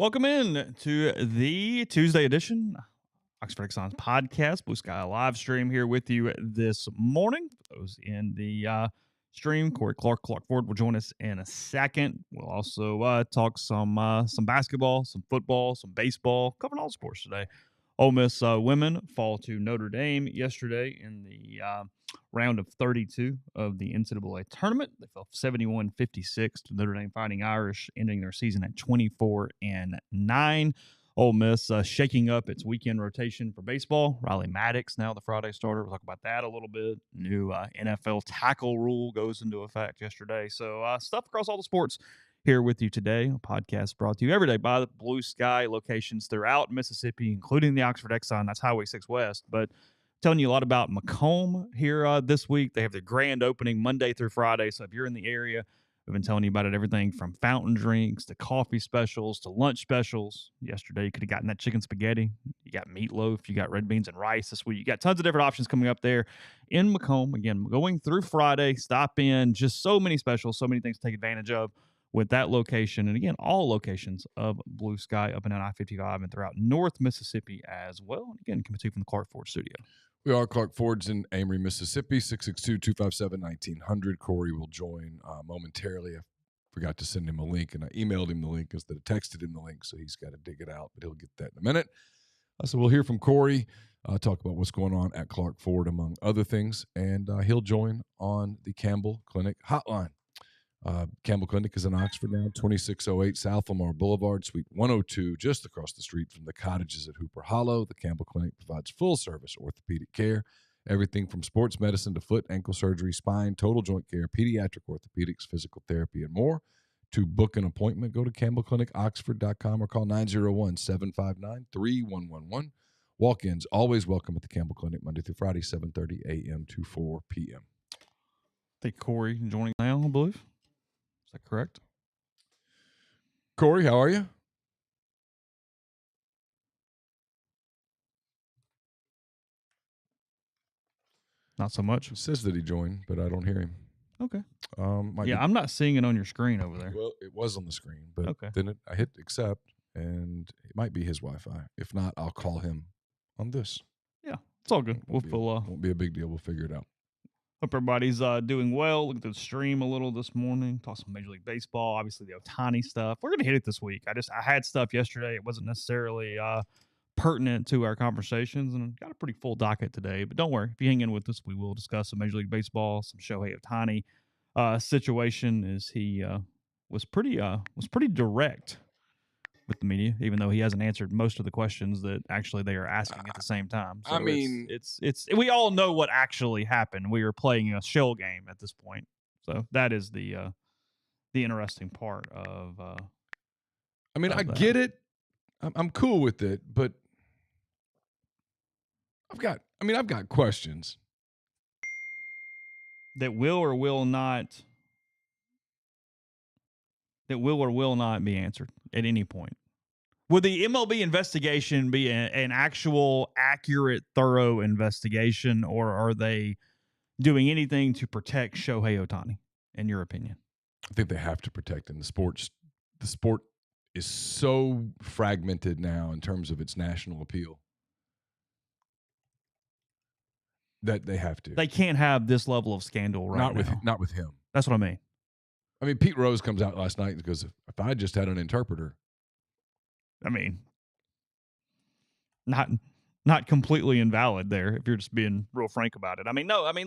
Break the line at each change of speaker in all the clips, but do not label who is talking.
Welcome in to the Tuesday edition Oxford Exxon's podcast, Blue Sky live stream here with you this morning. For those in the stream, Corey Clark Ford will join us in a second. We'll also talk some basketball, some football, some baseball, covering all sports today. Ole Miss women fall to Notre Dame yesterday in the round of 32 of the NCAA tournament. They fell 71-56 to Notre Dame Fighting Irish, ending their season at 24-9. Ole Miss shaking up its weekend rotation for baseball. Riley Maddox, now the Friday starter. We'll talk about that a little bit. New NFL tackle rule goes into effect yesterday. So stuff across all the sports here with you today. A podcast brought to you every day by the Blue Sky locations throughout Mississippi, including the Oxford Exxon. That's Highway 6 West. But telling you a lot about Macomb here this week. They have their grand opening Monday through Friday. So if you're in the area, we've been telling you about it, everything from fountain drinks to coffee specials to lunch specials. Yesterday, you could have gotten that chicken spaghetti. You got meatloaf. You got red beans and rice this week. You got tons of different options coming up there in Macomb. Again, going through Friday, stop in. Just so many specials, so many things to take advantage of with that location. And again, all locations of Blue Sky up and down I-55 and throughout North Mississippi as well. And again, coming to you from the Clark Ford studio.
We are Clark Ford's in Amory, Mississippi, 662-257-1900. Corey will join momentarily. I forgot to send him a link, and I emailed him the link instead of texted him the link, so he's got to dig it out, but he'll get that in a minute. So we'll hear from Corey, talk about what's going on at Clark Ford, among other things, and he'll join on the Campbell Clinic hotline. Campbell Clinic is in Oxford now, 2608 South Lamar Boulevard, Suite 102, just across the street from the cottages at Hooper Hollow. The Campbell Clinic provides full-service orthopedic care, everything from sports medicine to foot, ankle surgery, spine, total joint care, pediatric orthopedics, physical therapy, and more. To book an appointment, go to campbellclinicoxford.com or call 901-759-3111. Walk-ins always welcome at the Campbell Clinic, Monday through Friday, 7:30 a.m. to 4 p.m.
I think Corey joining now, I believe. Is that correct?
Corey, how are you?
Not so much.
It says that he joined, but I don't hear him.
Okay. I'm not seeing it on your screen over there.
Well, it was on the screen, but
okay.
Then I hit accept, and it might be his Wi-Fi. If not, I'll call him on this.
Yeah, it's all good.
Won't be a big deal. We'll figure it out.
Hope everybody's doing well. Look at the stream a little this morning. Talk some Major League Baseball, obviously the Otani stuff. We're gonna hit it this week. I had stuff yesterday. It wasn't necessarily pertinent to our conversations, and got a pretty full docket today. But don't worry, if you hang in with us, we will discuss some Major League Baseball, some Shohei Otani situation. As he was pretty direct with the media, even though he hasn't answered most of the questions that actually they are asking at the same time. So it's we all know what actually happened. We are playing a shell game at this point. So that is the interesting part of.
I get it. I'm cool with it, but I've got questions
that will or will not be answered at any point. Would the MLB investigation be an actual, accurate, thorough investigation, or are they doing anything to protect Shohei Otani, in your opinion?
I think they have to protect him. The sport is so fragmented now in terms of its national appeal that they have to.
They can't have this level of scandal now.
Not with him.
That's what I mean.
Pete Rose comes out last night and goes, if I just had an interpreter.
Not completely invalid there, if you're just being real frank about it.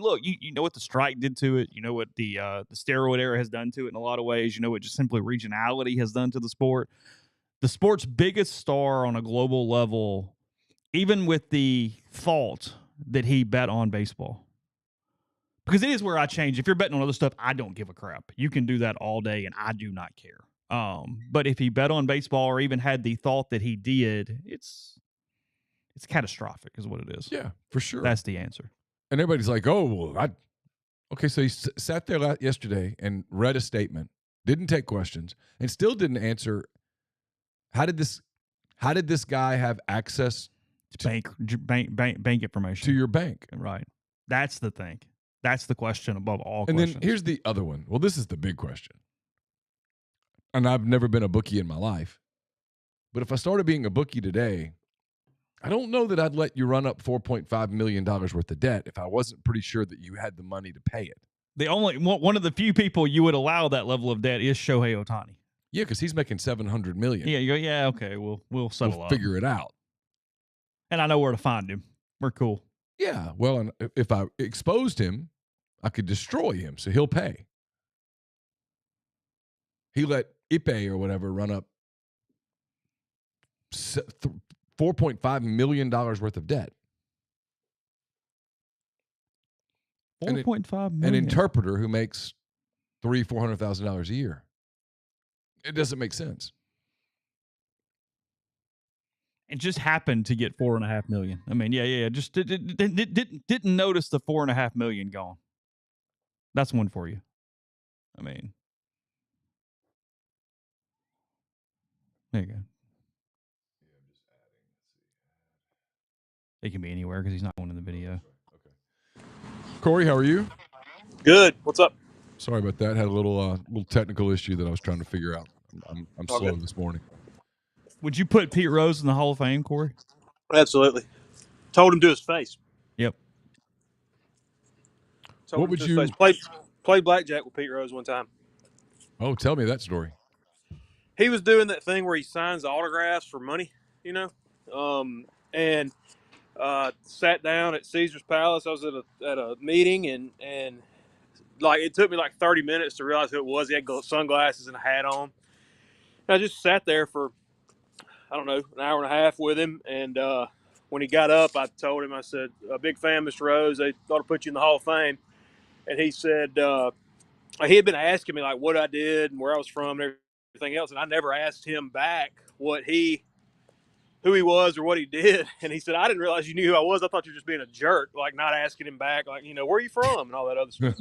Look, you know what the strike did to it. You know what the steroid era has done to it in a lot of ways. You know what just simply regionality has done to the sport. The sport's biggest star on a global level, even with the thought that he bet on baseball. Because it is where I change. If you're betting on other stuff, I don't give a crap. You can do that all day, and I do not care. But if he bet on baseball or even had the thought that he did, it's catastrophic is what it is.
Yeah, for sure.
That's the answer.
And everybody's like, oh, well, okay, so he sat there yesterday and read a statement, didn't take questions, and still didn't answer. How did this guy have access
to bank information
to your bank?
Right. That's the thing. That's the question above all
and
questions.
And then here's the other one. Well, this is the big question. And I've never been a bookie in my life, But if I started being a bookie today, I don't know that I'd let you run up $4.5 million worth of debt if I wasn't pretty sure that you had the money to pay it.
The only one of the few people you would allow that level of debt is Shohei Otani.
Yeah, because he's making $700 million.
Yeah, you go, yeah, okay, we'll settle up.
Figure it out.
And I know where to find him. We're cool.
Yeah, well, and if I exposed him, I could destroy him, so he'll pay. He let Ipe or whatever run up $4.5 million worth of debt.
$4.5 million.
An interpreter who makes $400,000 a year. It doesn't make sense.
It just happened to get $4.5 million. I mean, yeah. Just didn't notice the $4.5 million gone. That's one for you. I mean, there you go. It can be anywhere because he's not going in the video.
Okay. Corey, how are you?
Good. What's up?
Sorry about that. Had a little technical issue that I was trying to figure out. I'm slow this morning.
Would you put Pete Rose in the Hall of Fame, Corey?
Absolutely. Told him to his face.
Yep.
What would you
played blackjack with Pete Rose one time?
Oh, tell me that story.
He was doing that thing where he signs autographs for money, and sat down at Caesar's Palace. I was at a meeting, and like it took me like 30 minutes to realize who it was. He had sunglasses and a hat on. And I just sat there for, I don't know, an hour and a half with him. And when he got up, I told him, I said, "A big fan, Mr. Rose. They ought to put you in the Hall of Fame." And he said, he had been asking me like what I did and where I was from and everything else. And I never asked him back who he was or what he did. And he said, "I didn't realize you knew who I was. I thought you were just being a jerk, like not asking him back, like, where are you from and all that other stuff."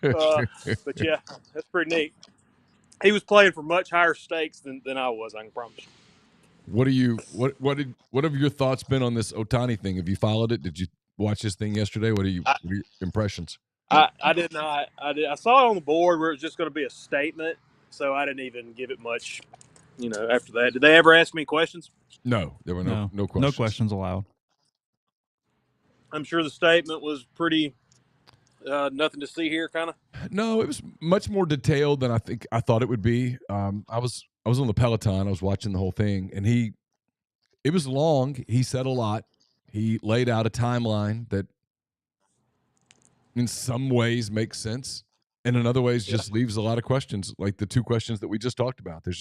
But yeah, that's pretty neat. He was playing for much higher stakes than I was, I can promise you.
What have your thoughts been on this Otani thing? Have you followed it? Did you watch this thing yesterday? What are your impressions?
I did not. I saw it on the board where it was just going to be a statement, so I didn't even give it much, after that. Did they ever ask me questions?
No, there were no questions.
No questions allowed.
I'm sure the statement was pretty nothing to see here, kind of.
No, it was much more detailed than I thought it would be. I was on the Peloton. I was watching the whole thing, and it was long. He said a lot. He laid out a timeline that in some ways makes sense, and in other ways just leaves a lot of questions, like the two questions that we just talked about. There's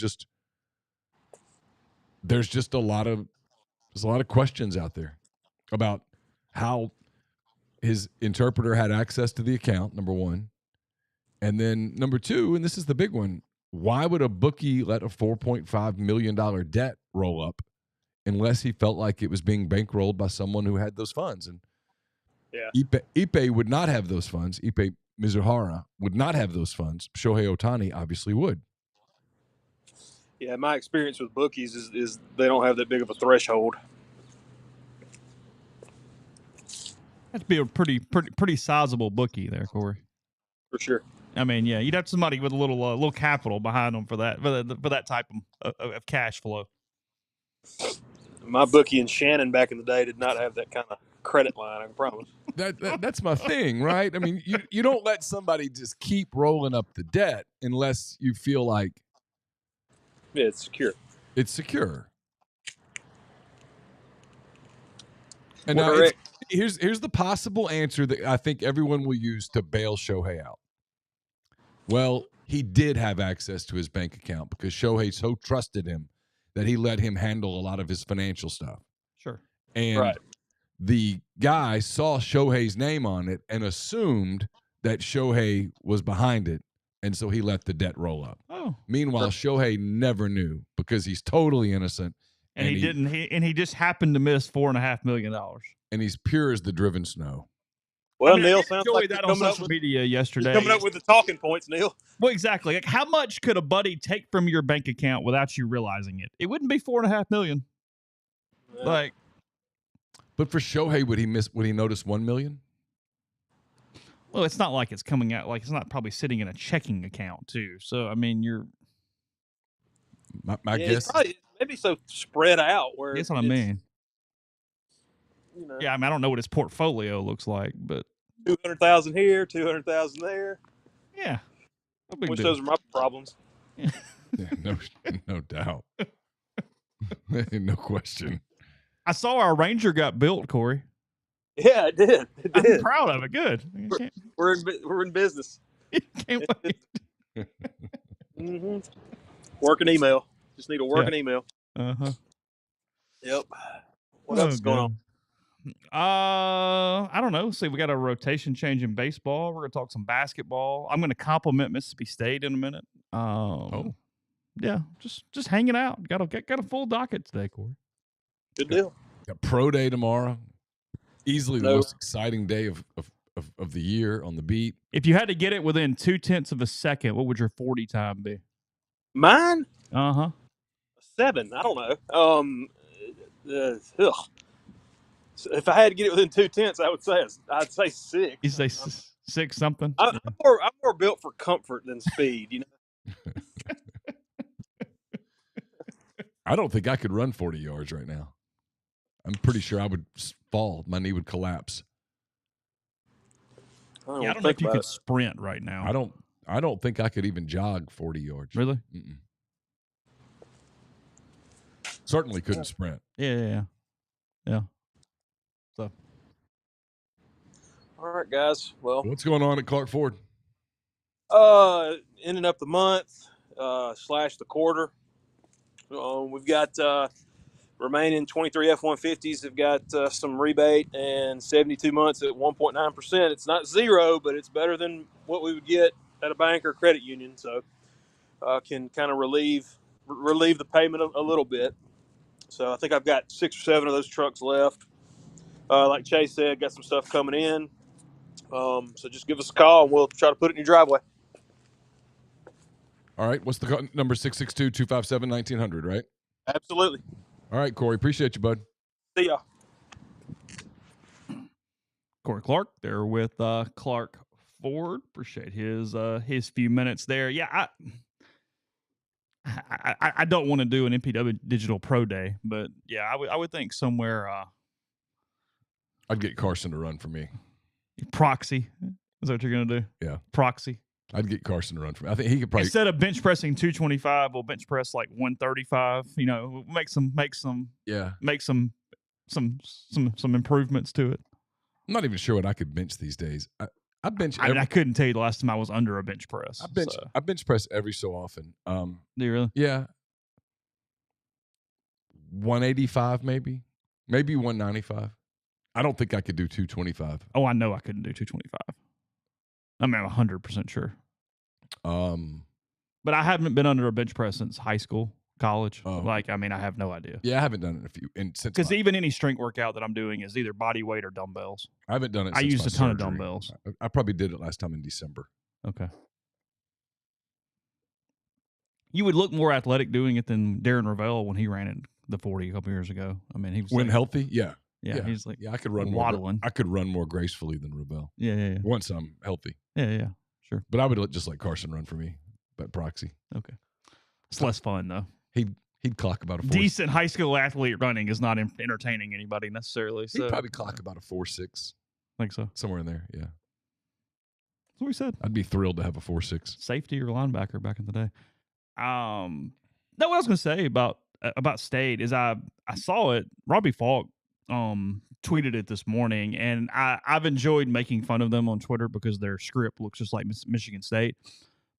just a lot of questions out there about how his interpreter had access to the account, number one. And then number two, and this is the big one, why would a bookie let a $4.5 million debt roll up unless he felt like it was being bankrolled by someone who had those funds? And Ipe would not have those funds. Ipe Mizuhara would not have those funds. Shohei Otani obviously would.
Yeah, my experience with bookies is they don't have that big of a threshold.
That'd be a pretty sizable bookie there, Corey.
For sure.
I mean, yeah, you'd have somebody with a little capital behind them for that type of cash flow.
My bookie in Shannon back in the day did not have that kind of credit line, I can promise.
That's my thing, right? I mean, you don't let somebody just keep rolling up the debt unless you feel like
it's secure.
It's secure. And now here's the possible answer that I think everyone will use to bail Shohei out. Well, he did have access to his bank account because Shohei so trusted him that he let him handle a lot of his financial stuff.
Sure.
And the guy saw Shohei's name on it and assumed that Shohei was behind it, and so he let the debt roll up.
Oh.
Meanwhile, Shohei never knew because he's totally innocent.
And he just happened to miss $4.5 million.
And he's pure as the driven snow.
Well, Neal, sounds
like
that
on social media yesterday.
Coming up with the talking points, Neal.
Well, exactly. Like, how much could a buddy take from your bank account without you realizing it? It wouldn't be $4.5 million. Yeah.
But for Shohei, would he notice $1 million?
Well, it's not like it's coming out. Like, it's not probably sitting in a checking account too. So, I mean, you're.
My guess.
they'd be so spread out where
That's what I mean.
You know,
Yeah, I mean, I don't know what his portfolio looks like, but
200,000 here, 200,000 there.
yeah, no big
Wish
deal.
those were my problems.
Yeah, no doubt. No question.
I saw our Ranger got built, Corey.
Yeah, it did.
I'm proud of it. Good.
We're in business.
Can't wait.
Mm-hmm. Working email. Just need a working email.
Uh-huh.
Yep. What else is going on?
I don't know. See, we got a rotation change in baseball. We're gonna talk some basketball. I'm gonna compliment Mississippi State in a minute. Yeah, just hanging out. Got a full docket today, Corey.
Good deal.
Got pro day tomorrow. Easily the most exciting day of the year on the beat.
If you had to get it within 0.2 of a second, what would your 40 time be?
Mine?
7.
I don't know. If I had to get it within 0.2, I'd say 6.
You say 6 something?
I'm more built for comfort than speed, you know.
I don't think I could run 40 yards right now. I'm pretty sure I would fall. My knee would collapse.
I don't know if you could sprint right now.
I don't think I could even jog 40 yards.
Really?
Mm-mm. Certainly couldn't sprint.
Yeah. So.
All right, guys. Well,
what's going on at Clark Ford?
Ending up the month / the quarter. We've got remaining 23 F-150s have got some rebate and 72 months at 1.9%. It's not zero, but it's better than what we would get at a bank or credit union. So can kind of relieve the payment a little bit. So I think I've got 6 or 7 of those trucks left. Like Chase said, got some stuff coming in. So just give us a call and we'll try to put it in your driveway.
All right. What's the number? 662-257-1900, right?
Absolutely.
All right, Corey. Appreciate you, bud.
See ya.
Corey Clark there with Clark Ford. Appreciate his few minutes there. Yeah, I don't want to do an MPW Digital Pro Day, but yeah, I would think somewhere.
I'd get Carson to run for me.
Proxy. Is that what you're gonna do?
Yeah.
Proxy.
I'd get Carson to run for me. I think he could probably,
instead of bench pressing 225, we'll bench press like 135. You know, make some improvements to it.
I'm not even sure what I could bench these days. I bench.
I couldn't tell you the last time I was under a bench press.
I bench press every so often.
Do you really?
Yeah. 185 maybe 195. I don't think I could do 225.
Oh, I know I couldn't do 225. I mean, I'm 100% sure. But I haven't been under a bench press since high school, college. I have no idea.
Yeah, I haven't done it in a few. Since
because even any strength workout that I'm doing is either body weight or dumbbells.
I haven't done it.
I used a ton
surgery.
of dumbbells.
I probably did it last time in December.
Okay. You would look more athletic doing it than Darren Ravel when he ran it the 40 a couple years ago. I mean, he was
healthy. Yeah.
Yeah, he's like
I could run
waddling.
I could run more gracefully than Ravel.
Yeah.
Once I'm healthy.
Yeah, sure.
But I would just let Carson run for me, but proxy.
Okay. It's less fun though.
He'd clock about a 4.
Decent high school athlete running is not entertaining anybody necessarily. So
he'd probably clock about a 4.6.
I think so.
Somewhere in there, yeah.
That's what we said.
I'd be thrilled to have a 4.6.
Safety or linebacker back in the day. No, what I was gonna say about State is I saw it. Robbie Falk tweeted it this morning, and I've enjoyed making fun of them on Twitter because their script looks just like Michigan State.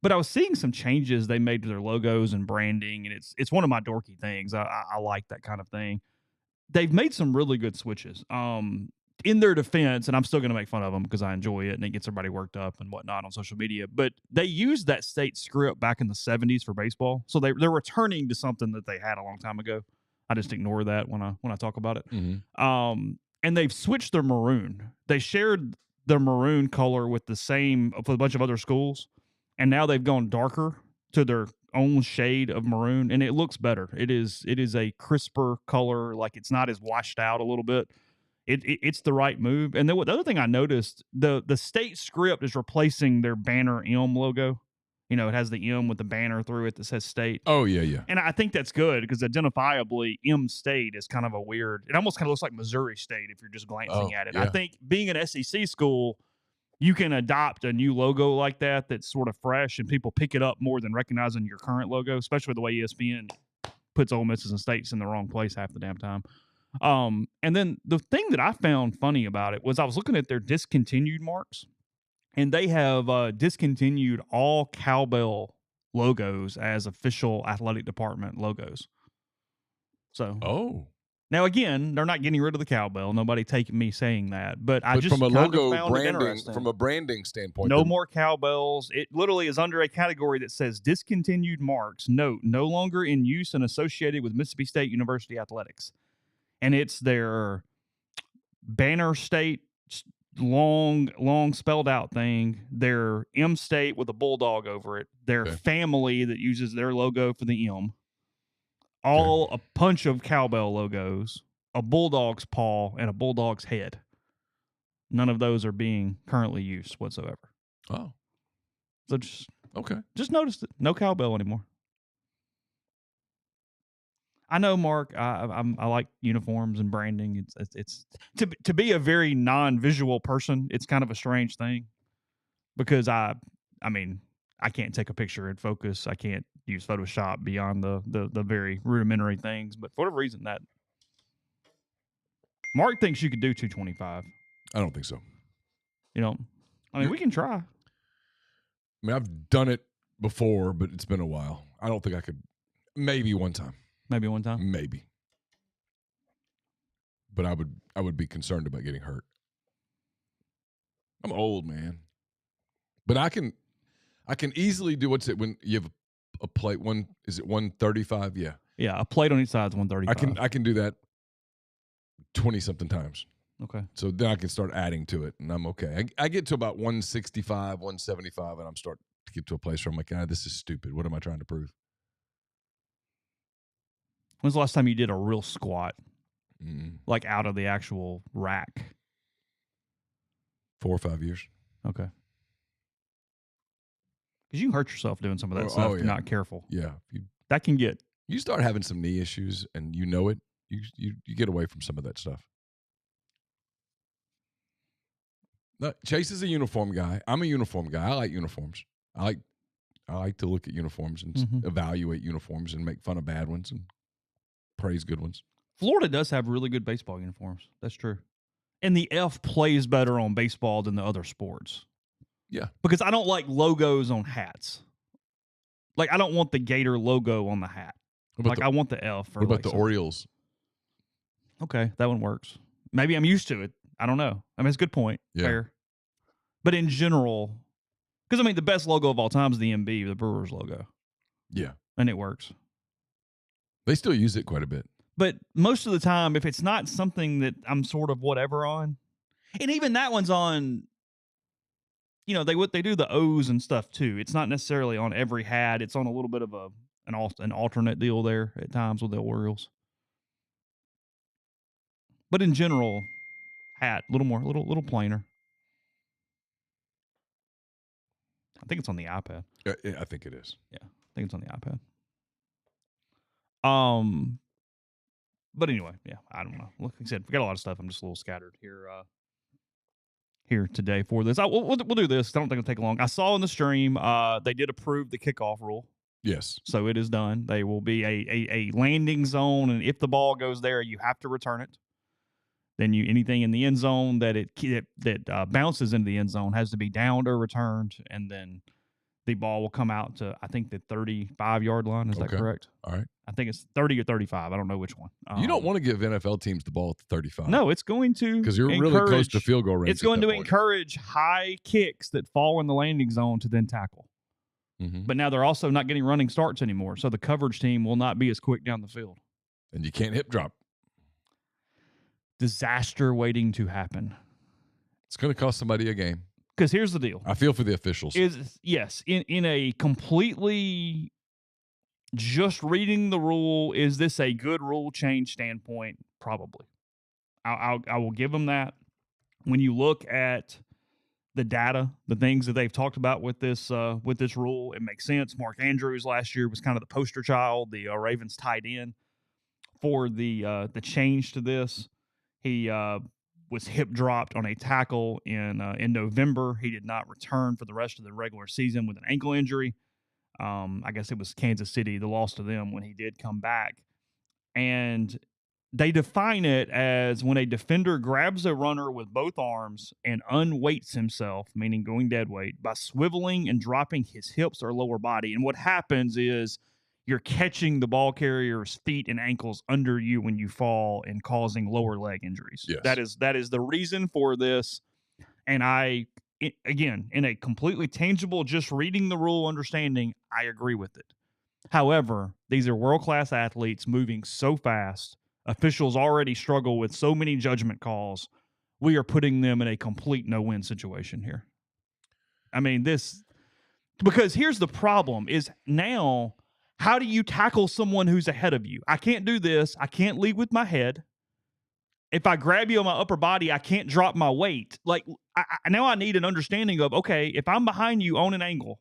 But I was seeing some changes they made to their logos and branding, and it's one of my dorky things. I like that kind of thing. They've made some really good switches. In their defense, and I'm still going to make fun of them because I enjoy it and it gets everybody worked up and whatnot on social media, but they used that State script back in the 70s for baseball. So they're returning to something that they had a long time ago. I just ignore that when I talk about it.
Mm-hmm.
And they've switched their maroon. They shared their maroon color with a bunch of other schools, and now they've gone darker to their own shade of maroon, and it looks better. It is a crisper color, like it's not as washed out a little bit. It's the right move. And then the other thing I noticed, the State script is replacing their banner M logo. You know, it has the M with the banner through it that says state.
Oh, yeah.
And I think that's good because identifiably M State is kind of a weird. It almost kind of looks like Missouri State if you're just glancing at it.
Yeah.
I think being an SEC school, you can adopt a new logo like that that's sort of fresh and people pick it up more than recognizing your current logo, especially the way ESPN puts Ole Misses and States in the wrong place half the damn time. And then the thing that I found funny about it was I was looking at their discontinued marks, and they have discontinued all cowbell logos as official athletic department logos. So, now again, they're not getting rid of the cowbell. Nobody taking me saying that, but I just
from a
kind of
logo
found it
branding,
interesting.
from a branding standpoint,
No more cowbells. It literally is under a category that says discontinued marks. Note, no longer in use and associated with Mississippi State University athletics. And it's their banner state, long spelled out thing, their M State with a bulldog over it, their family that uses their logo for the M, all a bunch of cowbell logos, a bulldog's paw, and a bulldog's head. None of those are being currently used whatsoever.
Oh.
So just noticed it. No cowbell anymore. I know, Mark. I like uniforms and branding. It's to be a very non-visual person. It's kind of a strange thing because I mean I can't take a picture and focus. I can't use Photoshop beyond the very rudimentary things. But for whatever reason, that Mark thinks you could do 225.
I don't think so.
You know, I mean we can try.
I mean I've done it before, but it's been a while. I don't think I could. Maybe one time.
Maybe one time.
Maybe. But I would be concerned about getting hurt. I'm old, man. But I can easily do what's it when you have a plate is it 135? Yeah.
Yeah, a plate on each side is 135.
I can do that 20 something times.
Okay.
So then I can start adding to it and I'm okay. I get to about 165, 175 and I'm starting to get to a place where I'm like, this is stupid. What am I trying to prove?
When's the last time you did a real squat? Like out of the actual rack?
4 or 5 years.
Okay. Because you can hurt yourself doing some of that stuff if you're not careful.
Yeah.
That can get...
You start having some knee issues and you know it, you get away from some of that stuff. Chase is a uniform guy. I'm a uniform guy. I like uniforms. I like to look at uniforms and evaluate uniforms and make fun of bad ones and praise good ones.
Florida does have really good baseball uniforms. That's true. And the F plays better on baseball than the other sports.
Yeah.
Because I don't like logos on hats. Like, I don't want the Gator logo on the hat. Like, I want the F.
What about the Orioles?
Okay, that one works. Maybe I'm used to it. I don't know. I mean, it's a good point.
Yeah.
Fair. But in general, because, I mean, the best logo of all time is the MB, the Brewers logo.
Yeah.
And it works.
They still use it quite a bit.
But most of the time, if it's not something that I'm sort of whatever on, and even that one's on, you know, they do the O's and stuff too. It's not necessarily on every hat. It's on a little bit of an alternate deal there at times with the Orioles. But in general, hat, a little plainer. I think it's on the iPad.
I think it is.
Yeah, I think it's on the iPad. But anyway, yeah, I don't know. Like I said, we got a lot of stuff. I'm just a little scattered here today for this. We'll do this. I don't think it'll take long. I saw in the stream they did approve the kickoff rule.
Yes.
So it is done. They will be a landing zone, and if the ball goes there, you have to return it. Then anything in the end zone that bounces into the end zone has to be downed or returned, and then the ball will come out to, I think, the 35-yard line. Is that correct?
All right.
I think it's 30 or 35. I don't know which one.
You don't want to give NFL teams the ball at the 35.
No, it's going to
because you're really close to field goal range.
It's going to encourage high kicks that fall in the landing zone to then tackle.
Mm-hmm.
But now they're also not getting running starts anymore, so the coverage team will not be as quick down the field.
And you can't hip drop.
Disaster waiting to happen.
It's going to cost somebody a game.
Because here's the deal.
I feel for the officials.
In a completely just reading the rule, is this a good rule change standpoint? Probably. I will give them that. When you look at the data, the things that they've talked about with this rule. It makes sense. Mark Andrews last year was kind of the poster child, the Ravens tight end for the change to this. He was hip dropped on a tackle in November. He did not return for the rest of the regular season with an ankle injury. I guess it was Kansas City, the loss to them when he did come back. And they define it as when a defender grabs a runner with both arms and unweights himself, meaning going dead weight, by swiveling and dropping his hips or lower body. And what happens is you're catching the ball carrier's feet and ankles under you when you fall and causing lower leg injuries.
Yes.
That is the reason for this. And again, in a completely tangible, just reading the rule understanding, I agree with it. However, these are world-class athletes moving so fast. Officials already struggle with so many judgment calls. We are putting them in a complete no-win situation here. I mean, because here's the problem is now, how do you tackle someone who's ahead of you? I can't do this. I can't lead with my head. If I grab you on my upper body, I can't drop my weight. Like, now I need an understanding of, okay, if I'm behind you on an angle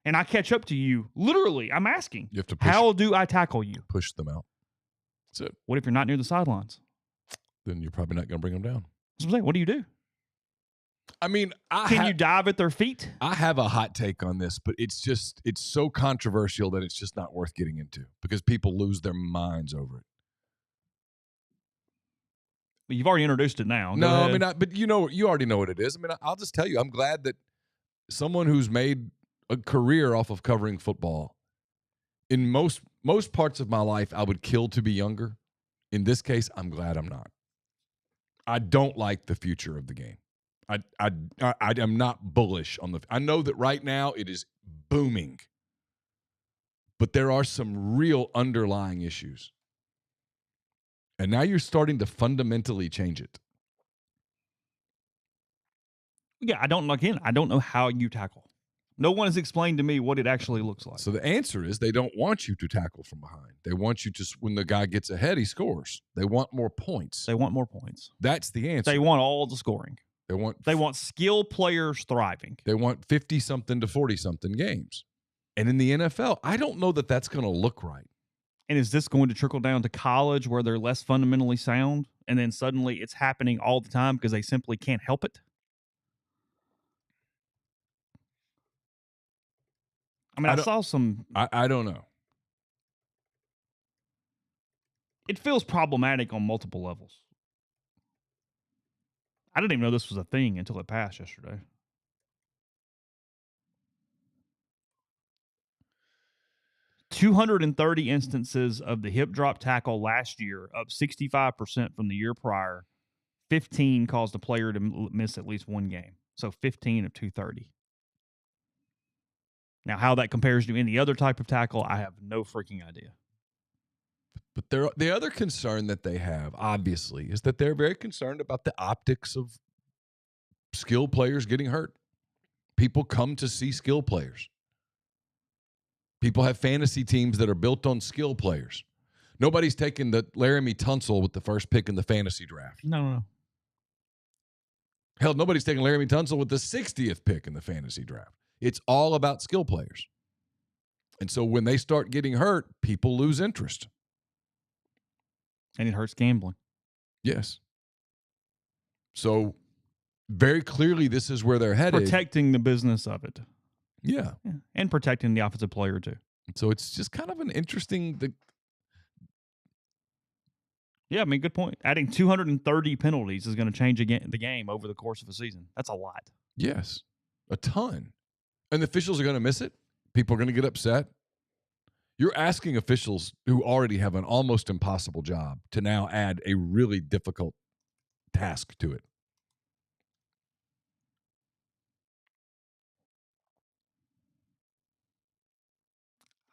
and I catch up to you, literally, I'm asking,
You have to
how do I tackle you?
push them out. That's it.
What if you're not near the sidelines?
Then you're probably not going to bring them down.
That's what I'm saying. What do you do?
I mean,
Can you dive at their feet?
I have a hot take on this, but it's so controversial that it's just not worth getting into because people lose their minds over it.
Well, you've already introduced it now.
No, I mean, but you already know what it is. I mean, I'll just tell you, I'm glad that someone who's made a career off of covering football, in most parts of my life, I would kill to be younger. In this case, I'm glad I'm not. I don't like the future of the game. I am not bullish on I know that right now it is booming, but there are some real underlying issues. And now you're starting to fundamentally change it.
Yeah, I don't know how you tackle. No one has explained to me what it actually looks like.
So the answer is they don't want you to tackle from behind. They want you to, when the guy gets ahead, he scores. They want more points.
They want more points.
That's the answer.
They want all the scoring.
They want
skilled players thriving.
They want 50-something to 40-something games. And in the NFL, I don't know that that's going to look right.
And is this going to trickle down to college where they're less fundamentally sound and then suddenly it's happening all the time because they simply can't help it? I mean, I saw some...
I don't know.
It feels problematic on multiple levels. I didn't even know this was a thing until it passed yesterday. $230 instances of the hip drop tackle last year, up 65% from the year prior. 15 caused a player to miss at least one game. So 15 of 230. Now, how that compares to any other type of tackle, I have no freaking idea.
But the other concern that they have, obviously, is that they're very concerned about the optics of skilled players getting hurt. People come to see skill players. People have fantasy teams that are built on skill players. Nobody's taking the Laramie Tunsil with the first pick in the fantasy draft.
No.
Hell, nobody's taking Laramie Tunsil with the 60th pick in the fantasy draft. It's all about skill players. And so when they start getting hurt, people lose interest.
And it hurts gambling.
Yes. So very clearly this is where they're headed.
Protecting the business of it.
Yeah.
And protecting the offensive player too.
So it's just kind of an interesting...
Yeah, I mean, good point. Adding 230 penalties is going to change the game over the course of a season. That's a lot.
Yes, a ton. And the officials are going to miss it. People are going to get upset. You're asking officials who already have an almost impossible job to now add a really difficult task to it.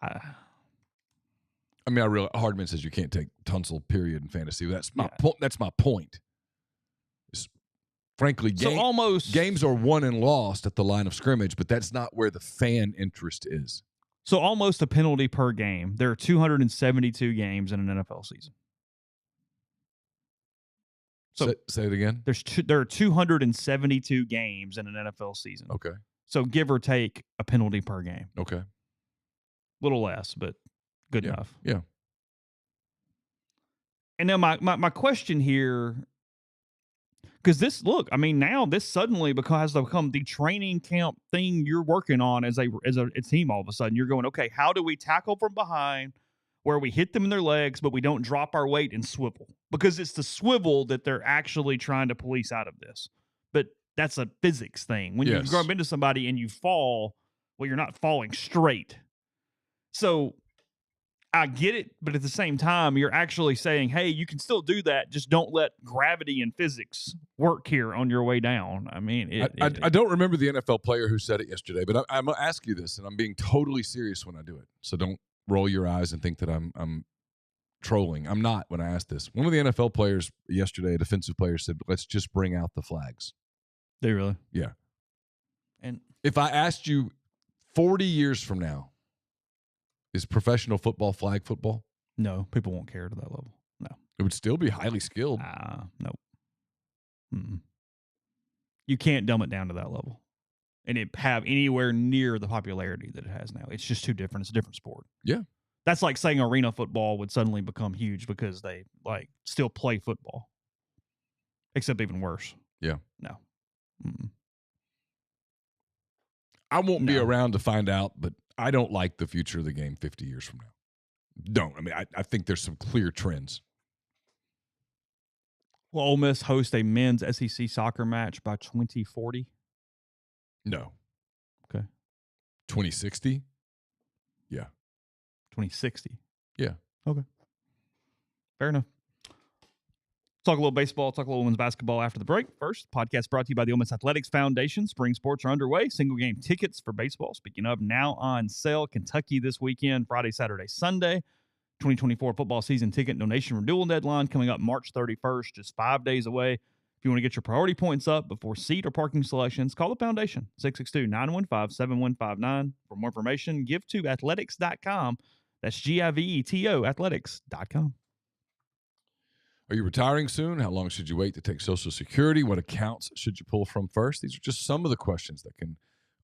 I mean, Hardman says you can't take Tunsil, period, in fantasy. That's my point. That's my point. Frankly, games are won and lost at the line of scrimmage, but that's not where the fan interest is.
So almost a penalty per game. There are 272 games in an NFL season. So
say it again.
there are 272 games in an NFL season.
Okay.
So give or take a penalty per game.
Okay.
A little less, but good enough.
Yeah.
And now my question here, because now this suddenly has become the training camp thing you're working on as a team. All of a sudden, you're going, okay, how do we tackle from behind, where we hit them in their legs, but we don't drop our weight and swivel? Because it's the swivel that they're actually trying to police out of this. But that's a physics thing. When you grab into somebody and you fall, well, you're not falling straight. So I get it, but at the same time, you're actually saying, hey, you can still do that. Just don't let gravity and physics work here on your way down. I mean,
I don't remember the NFL player who said it yesterday, but I'm going to ask you this, and I'm being totally serious when I do it. So don't roll your eyes and think that I'm trolling. I'm not when I ask this. One of the NFL players yesterday, a defensive player, said, let's just bring out the flags.
They really?
Yeah.
And
if I asked you 40 years from now, is professional football flag football?
No, people won't care to that level. No.
It would still be highly skilled.
No. You can't dumb it down to that level and it have anywhere near the popularity that it has now. It's just too different. It's a different sport.
Yeah.
That's like saying arena football would suddenly become huge because they still play football. Except even worse.
Yeah.
No.
I won't be around to find out, but I don't like the future of the game 50 years from now. I mean, I think there's some clear trends.
Will Ole Miss host a men's SEC soccer match by 2040?
No.
Okay.
2060? Yeah.
2060?
Yeah.
Okay. Fair enough. Talk a little baseball, talk a little women's basketball after the break. First, podcast brought to you by the Ole Miss Athletics Foundation. Spring sports are underway. Single game tickets for baseball, speaking of, now on sale. Kentucky this weekend, Friday, Saturday, Sunday. 2024 football season ticket donation renewal deadline coming up March 31st, just 5 days away. If you want to get your priority points up before seat or parking selections, call the foundation, 662-915-7159. For more information, give to athletics.com. That's GIVETO, athletics.com.
Are you retiring soon? How long should you wait to take Social Security? What accounts should you pull from first? These are just some of the questions that can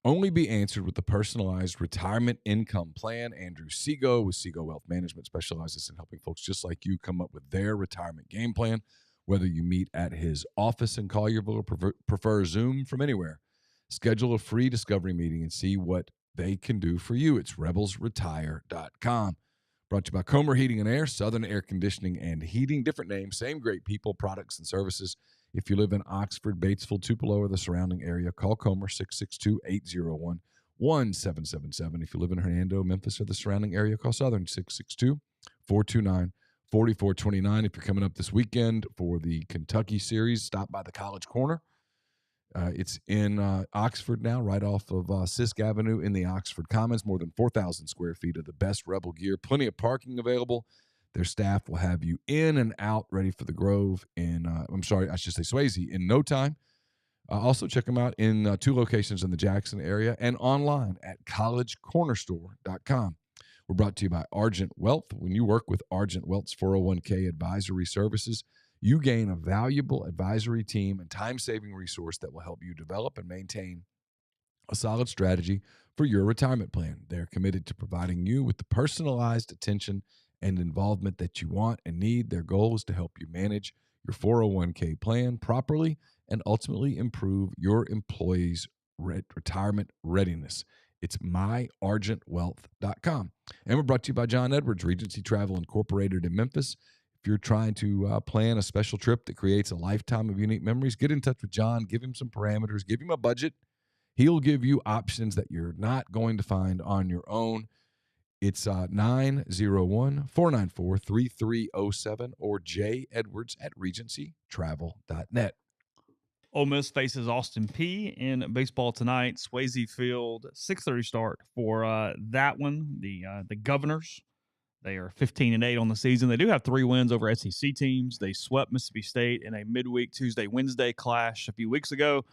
only be answered with the personalized retirement income plan. Andrew Seago with Seago Wealth Management specializes in helping folks just like you come up with their retirement game plan. Whether you meet at his office in Collierville or prefer Zoom from anywhere, schedule a free discovery meeting and see what they can do for you. It's rebelsretire.com. Brought to you by Comer Heating and Air, Southern Air Conditioning and Heating. Different name, same great people, products, and services. If you live in Oxford, Batesville, Tupelo, or the surrounding area, call Comer, 662-801-1777. If you live in Hernando, Memphis, or the surrounding area, call Southern, 662-429-4429. If you're coming up this weekend for the Kentucky series, stop by the College Corner. It's in Oxford now, right off of Sisk Avenue in the Oxford Commons. More than 4,000 square feet of the best Rebel gear. Plenty of parking available. Their staff will have you in and out ready for the Grove Swayze in no time. Also check them out in 2 locations in the Jackson area and online at collegecornerstore.com. We're brought to you by Argent Wealth. When you work with Argent Wealth's 401k advisory services, you gain a valuable advisory team and time-saving resource that will help you develop and maintain a solid strategy for your retirement plan. They're committed to providing you with the personalized attention and involvement that you want and need. Their goal is to help you manage your 401k plan properly and ultimately improve your employees' retirement readiness. It's myargentwealth.com. And we're brought to you by John Edwards, Regency Travel Incorporated in Memphis. If you're trying to plan a special trip that creates a lifetime of unique memories, get in touch with John, give him some parameters, give him a budget. He'll give you options that you're not going to find on your own. It's 901-494-3307 or jedwards@regencytravel.net.
Ole Miss faces Austin Peay in baseball tonight. Swayze Field, 6:30 start for that one. The Governors, they are 15-8 on the season. They do have 3 wins over SEC teams. They swept Mississippi State in a midweek Tuesday-Wednesday clash a few weeks ago,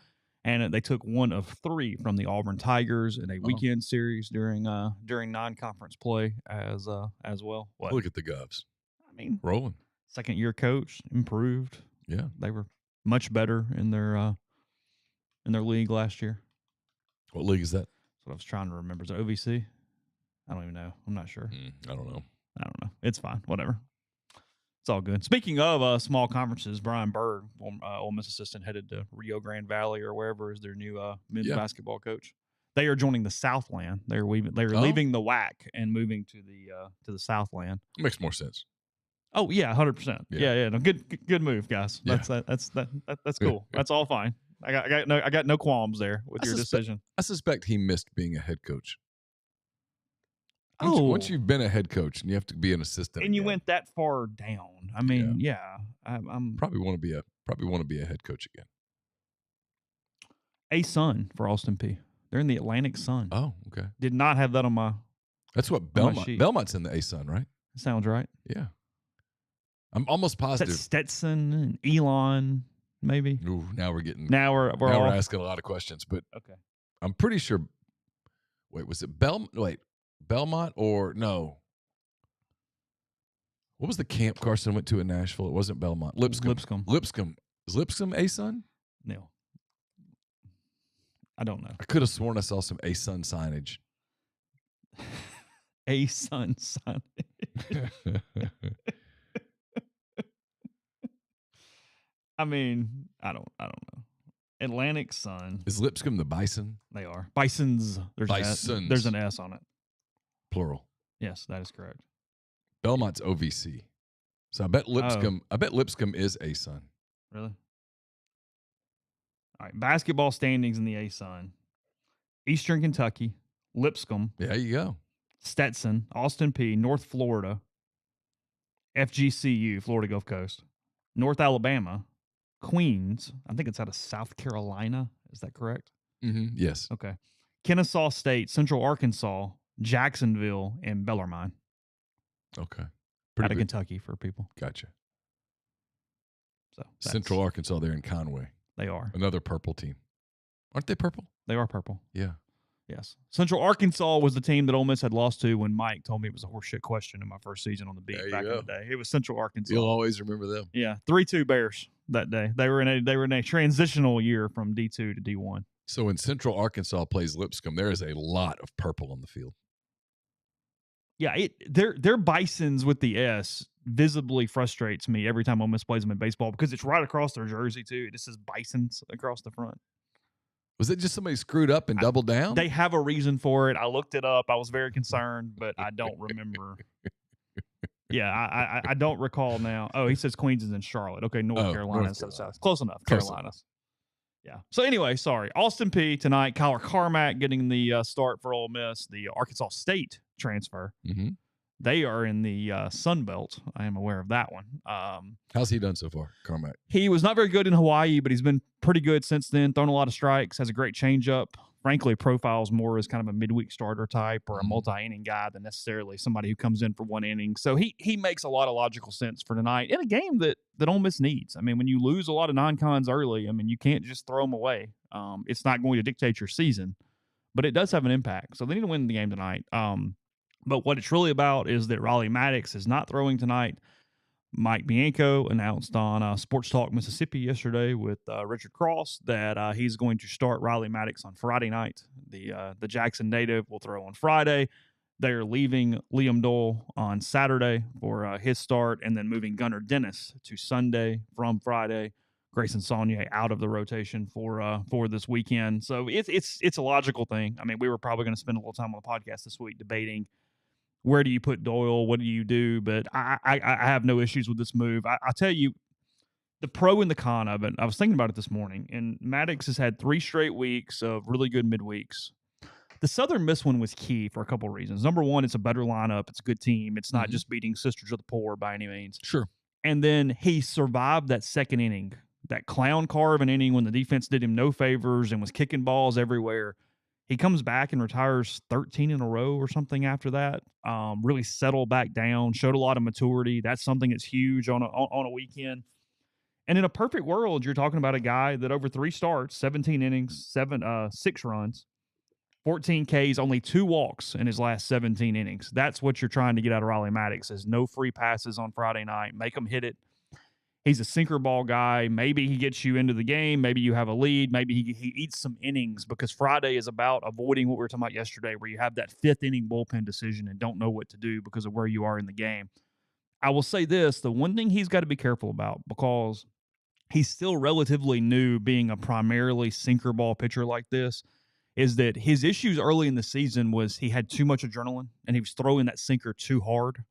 and they took 1 of 3 from the Auburn Tigers in a weekend series during non-conference play as well. What?
Look at the Govs.
I mean,
rolling.
Second-year coach, improved.
Yeah.
They were much better in their league last year.
What league is that?
That's what I was trying to remember. Is it OVC? I don't even know. I'm not sure.
I don't know.
It's fine. Whatever. It's all good. Speaking of small conferences, Brian Berg, Ole Miss assistant, headed to Rio Grande Valley or wherever as their new men's basketball coach. They are joining the Southland. They're leaving the WAC and moving to the Southland.
Makes more sense.
Oh yeah, 100%. Yeah. No, good move, guys. That's cool. That's all fine. I got no qualms there with your decision.
I suspect he missed being a head coach. Once you've been a head coach and you have to be an assistant,
and you went that far down. I mean, I'm
probably want to be a head coach again.
A Sun for Austin Peay. They're in the Atlantic Sun.
Oh, okay.
Did not have that on my.
That's what Belmont. Belmont's in the A Sun, right?
Sounds right.
Yeah. I'm almost positive.
Is that Stetson and Elon, maybe.
Ooh, now we're
asking
a lot of questions, but
okay.
I'm pretty sure. Wait, was it Belmont or no? What was the camp Carson went to in Nashville? It wasn't Belmont. Lipscomb. Is Lipscomb A Sun?
No. I don't know.
I could have sworn I saw some A Sun signage.
A Sun signage. I mean, I don't know. Atlantic Sun.
Is Lipscomb the Bison?
They are. Bisons. There's an S on it.
Plural.
Yes, that is correct.
Belmont's OVC. So I bet Lipscomb is A Sun.
Really? All right. Basketball standings in the A Sun. Eastern Kentucky, Lipscomb.
There you go.
Stetson, Austin Peay, North Florida, FGCU, Florida Gulf Coast, North Alabama, Queens. I think it's out of South Carolina. Is that correct?
Mm-hmm. Yes.
Okay. Kennesaw State, Central Arkansas, Jacksonville, and Bellarmine.
Okay.
Out of Kentucky for people.
Gotcha.
So
Central Arkansas, they're in Conway.
They are.
Another purple team. Aren't they purple?
They are purple.
Yeah.
Yes. Central Arkansas was the team that Ole Miss had lost to when Mike told me it was a horseshit question in my first season on the beat back in the day. It was Central Arkansas.
You'll always remember them.
Yeah. 3-2 Bears that day. They were in a transitional year from D2 to D1.
So when Central Arkansas plays Lipscomb, there is a lot of purple on the field.
Yeah, their Bisons with the S visibly frustrates me every time Ole Miss plays them in baseball because it's right across their jersey too. It just says Bisons across the front.
Was it just somebody screwed up and doubled down?
They have a reason for it. I looked it up. I was very concerned, but I don't remember. Yeah, I don't recall now. Oh, he says Queens is in Charlotte. Okay, North Carolina instead of South. Close enough. Carolina. Yeah. So anyway, sorry. Austin Peay tonight. Kyler Carmack getting the start for Ole Miss. The Arkansas State transfer.
Mm-hmm.
They are in the Sun Belt. I am aware of that one.
How's he done so far, Carmack?
He was not very good in Hawaii, but he's been pretty good since then. Thrown a lot of strikes. Has a great changeup. Frankly, profiles more as kind of a midweek starter type or a multi-inning guy than necessarily somebody who comes in for one inning. So he makes a lot of logical sense for tonight in a game that Ole Miss needs. I mean, when you lose a lot of non-cons early, I mean, you can't just throw them away. It's not going to dictate your season, but it does have an impact. So they need to win the game tonight. But what it's really about is that Riley Maddox is not throwing tonight. Mike Bianco announced on Sports Talk Mississippi yesterday with Richard Cross that he's going to start Riley Maddox on Friday night. The Jackson native will throw on Friday. They are leaving Liam Doyle on Saturday for his start, and then moving Gunnar Dennis to Sunday from Friday. Grayson Saunier out of the rotation for this weekend. So it's a logical thing. I mean, we were probably going to spend a little time on the podcast this week debating where do you put Doyle, what do you do? But I have no issues with this move. I'll tell you, the pro and the con of it, I was thinking about it this morning, and Maddox has had 3 straight weeks of really good midweeks. The Southern Miss one was key for a couple of reasons. Number one, it's a better lineup. It's a good team. It's not just beating Sisters of the Poor by any means.
Sure.
And then he survived that second inning, that clown car of an inning when the defense did him no favors and was kicking balls everywhere. He comes back and retires 13 in a row or something after that. Really settled back down, showed a lot of maturity. That's something that's huge on a weekend. And in a perfect world, you're talking about a guy that over 3 starts, 17 innings, 6 runs, 14 Ks, only 2 walks in his last 17 innings. That's what you're trying to get out of Riley Maddox is no free passes on Friday night. Make him hit it. He's a sinker ball guy. Maybe he gets you into the game. Maybe you have a lead. Maybe he eats some innings, because Friday is about avoiding what we were talking about yesterday, where you have that 5th inning bullpen decision and don't know what to do because of where you are in the game. I will say this, the one thing he's got to be careful about, because he's still relatively new being a primarily sinker ball pitcher like this, is that his issues early in the season was he had too much adrenaline and he was throwing that sinker too hard.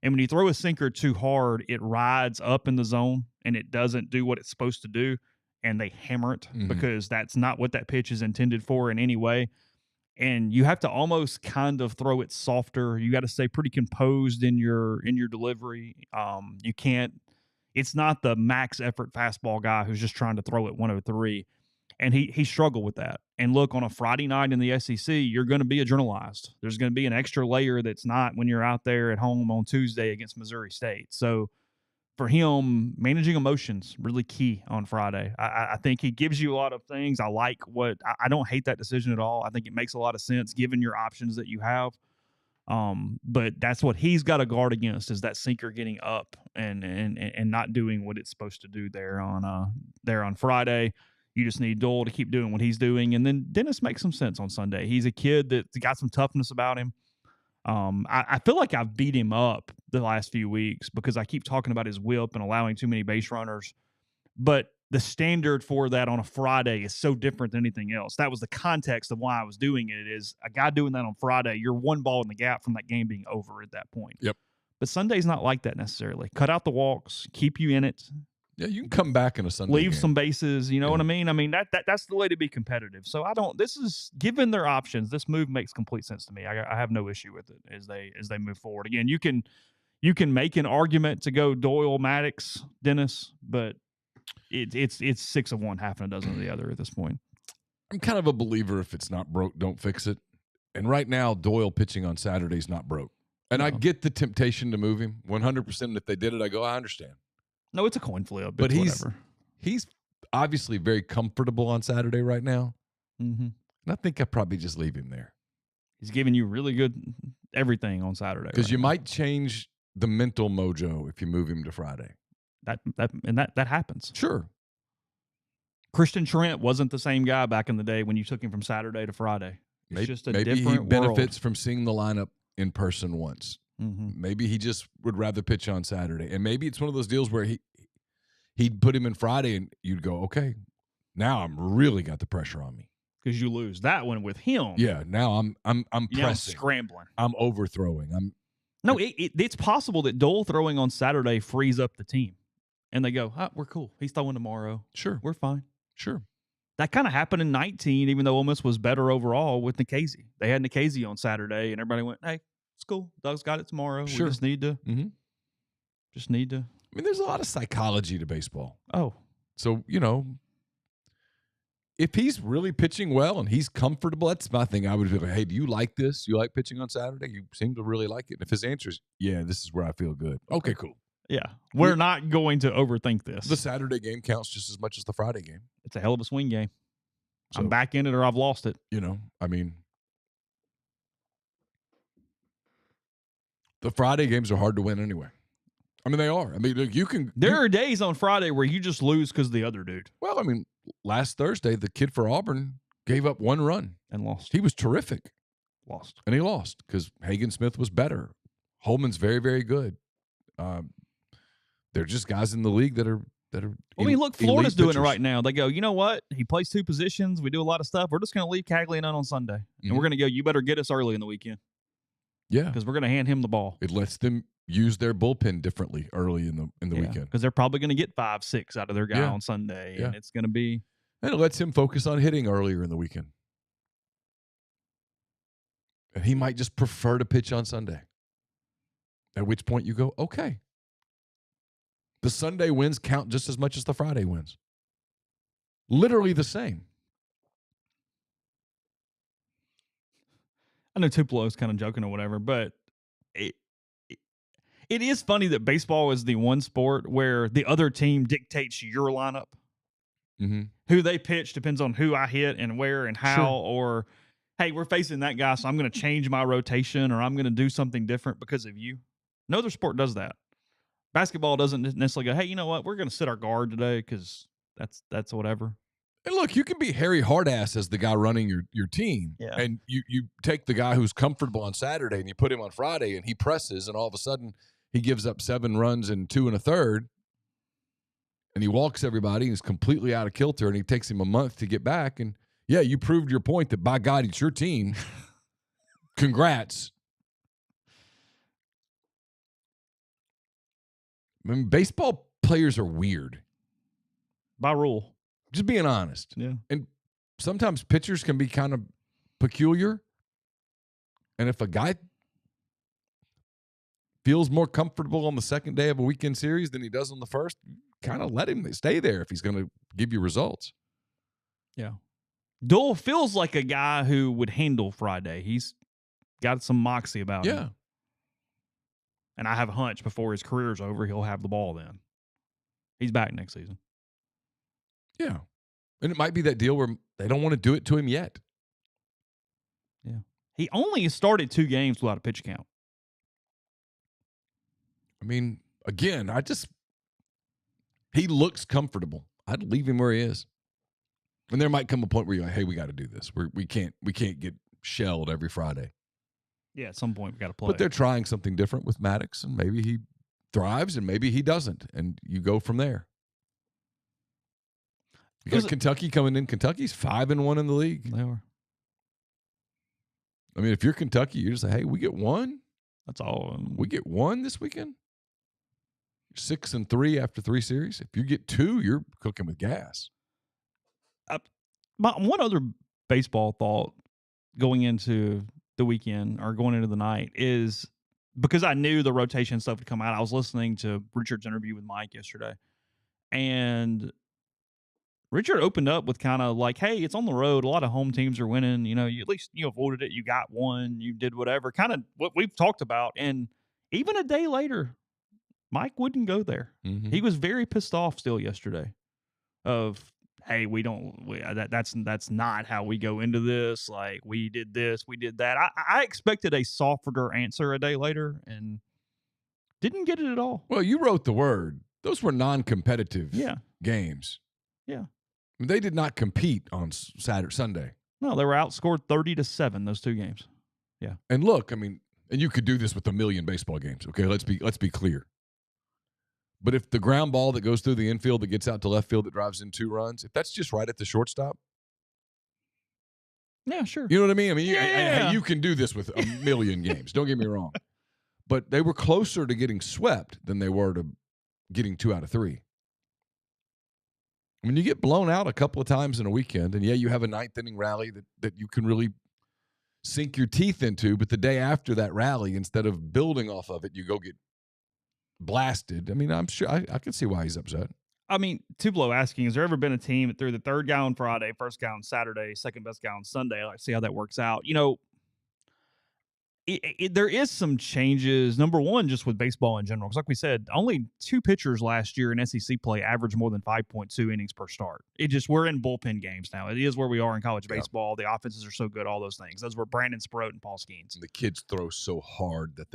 And when you throw a sinker too hard, it rides up in the zone and it doesn't do what it's supposed to do. And they hammer it because that's not what that pitch is intended for in any way. And you have to almost kind of throw it softer. You got to stay pretty composed in your delivery. You can't. It's not the max effort fastball guy who's just trying to throw it 103. And he struggled with that. And look, on a Friday night in the SEC, you're going to be adrenalized. There's going to be an extra layer that's not when you're out there at home on Tuesday against Missouri State. So for him, managing emotions really key on Friday. I think he gives you a lot of things. I don't hate that decision at all. I think it makes a lot of sense given your options that you have. But that's what he's got to guard against, is that sinker getting up and not doing what it's supposed to do there on Friday. You just need Doyle to keep doing what he's doing. And then Dennis makes some sense on Sunday. He's a kid that's got some toughness about him. I feel like I've beat him up the last few weeks because I keep talking about his whip and allowing too many base runners. But the standard for that on a Friday is so different than anything else. That was the context of why I was doing it, is a guy doing that on Friday, you're one ball in the gap from that game being over at that point.
Yep.
But Sunday's not like that necessarily. Cut out the walks, keep you in it.
Yeah, you can come back in a Sunday
Leave
game.
some bases, you know what I mean? I mean, that's the way to be competitive. So given their options, this move makes complete sense to me. I have no issue with it as they move forward. Again, you can make an argument to go Doyle, Maddox, Dennis, but it's 6 of one, half a dozen of the other at this point.
I'm kind of a believer, if it's not broke, don't fix it. And right now, Doyle pitching on Saturday is not broke. And
No.
I get the temptation to move him 100%. If they did it, I understand.
No, it's a coin flip.
But
whatever.
he's obviously very comfortable on Saturday right now.
Mm-hmm.
And I think I probably just leave him there.
He's giving you really good everything on Saturday.
Because
right
you
now.
might change the mental mojo if you move him to Friday.
That happens.
Sure.
Christian Trent wasn't the same guy back in the day when you took him from Saturday to Friday. It's just a
maybe
different
he benefits
world.
from seeing the lineup in person once.
Mm-hmm.
Maybe he just would rather pitch on Saturday. And maybe it's one of those deals where he'd put him in Friday and you'd go, okay, now I'm really got the pressure on me.
Because you lose that one with him.
Yeah, now I'm pressing.
I'm scrambling.
I'm overthrowing.
It's possible that Dole throwing on Saturday frees up the team. And they go, we're cool. He's throwing tomorrow.
Sure.
We're fine.
Sure.
That kind of happened in 19, even though Ole Miss was better overall with Nikhazy. They had Nikhazy on Saturday, and everybody went, hey, it's cool. Doug's got it tomorrow.
Sure.
We just need to.
Mm-hmm.
I
mean, there's a lot of psychology to baseball.
Oh.
So, if he's really pitching well and he's comfortable, that's my thing. I would be like, hey, do you like this? You like pitching on Saturday? You seem to really like it. And if his answer is, yeah, this is where I feel good. Okay, cool.
Yeah. We're not going to overthink this.
The Saturday game counts just as much as the Friday game.
It's a hell of a swing game.
So,
I'm back in it or I've lost it.
The Friday games are hard to win anyway. They are. Look, you can.
There are days on Friday where you just lose because of the other dude.
Well, last Thursday, the kid for Auburn gave up 1 run.
And lost.
He was terrific.
Lost.
And he lost because Hagen Smith was better. Holman's very, very good. They're just guys in the league that are.
Look, Florida's doing it right now. They go, you know what? He plays 2 positions. We do a lot of stuff. We're just going to leave Caglianone on Sunday. Mm-hmm. And we're going to go, you better get us early in the weekend.
Yeah.
Because we're going to hand him the ball.
It lets them use their bullpen differently early in the weekend.
Because they're probably going to get 5-6 out of their guy on Sunday. Yeah. And it's going to be.
And it lets him focus on hitting earlier in the weekend. And he might just prefer to pitch on Sunday. At which point you go, okay. The Sunday wins count just as much as the Friday wins. Literally the same.
I know Tupelo is kind of joking or whatever, but it is funny that baseball is the one sport where the other team dictates your lineup.
Mm-hmm.
Who they pitch depends on who I hit and where and how,
sure.
Or, hey, we're facing that guy, so I'm going to change my rotation or I'm going to do something different because of you. No other sport does that. Basketball doesn't necessarily go, hey, you know what? We're going to sit our guard today because that's whatever.
And look, you can be Harry Hardass as the guy running your team.
Yeah.
And you take the guy who's comfortable on Saturday and you put him on Friday and he presses and all of a sudden he gives up 7 runs in 2 1/3 and he walks everybody and he's completely out of kilter and he takes him a month to get back. And yeah, you proved your point that by God, it's your team. Congrats. I mean, baseball players are weird.
By rule.
Just being honest.
Yeah.
And sometimes pitchers can be kind of peculiar. And if a guy feels more comfortable on the second day of a weekend series than he does on the first, kind of let him stay there if he's going to give you results.
Yeah. Dole feels like a guy who would handle Friday. He's got some moxie about him.
Yeah.
And I have a hunch before his career's over, he'll have the ball then. He's back next season.
Yeah. And it might be that deal where they don't want to do it to him yet.
Yeah. He only started 2 games without a pitch count.
I mean, again, he looks comfortable. I'd leave him where he is. And there might come a point where you're like, hey, we got to do this. We can't get shelled every Friday.
Yeah, at some point we got to play.
But they're trying something different with Maddox, and maybe he thrives and maybe he doesn't. And you go from there. You got Kentucky coming in. Kentucky's 5-1 in the league.
They are.
I mean, if you're Kentucky, you're just like, hey, we get 1.
That's all.
We get 1 this weekend. 6-3 after 3 series. If you get 2, you're cooking with gas.
One other baseball thought going into the weekend or going into the night is because I knew the rotation stuff would come out. I was listening to Richard's interview with Mike yesterday, and Richard opened up with kind of like, hey, it's on the road. A lot of home teams are winning. You know, at least you avoided it. You got 1. You did whatever. Kind of what we've talked about. And even a day later, Mike wouldn't go there.
Mm-hmm.
He was very pissed off still yesterday of, hey, that's not how we go into this. Like, we did this, we did that. I expected a softer answer a day later and didn't get it at all.
Well, you wrote the word. Those were non-competitive games.
Yeah.
They did not compete on Sunday.
No, they were outscored 30-7 those 2 games. Yeah.
And look, I mean, and you could do this with a million baseball games. Okay, let's be clear. But if the ground ball that goes through the infield that gets out to left field that drives in 2 runs, if that's just right at the shortstop,
yeah, sure.
You know what I mean? I mean, you can do this with a million games. Don't get me wrong. But they were closer to getting swept than they were to getting 2 out of 3. I mean, you get blown out a couple of times in a weekend, and yeah, you have a 9th inning rally that you can really sink your teeth into, but the day after that rally, instead of building off of it, you go get blasted. I mean, I'm sure I can see why he's upset.
I mean, Tupelo asking, has there ever been a team that threw the 3rd guy on Friday, 1st guy on Saturday, 2nd best guy on Sunday? Like, see how that works out. You know, there is some changes. Number one, just with baseball in general, because like we said, only 2 pitchers last year in SEC play averaged more than 5.2 innings per start. We're in bullpen games now. It is where we are in college baseball. The offenses are so good, all those things. Those were Brandon Sproat and Paul Skeens.
The kids throw so hard that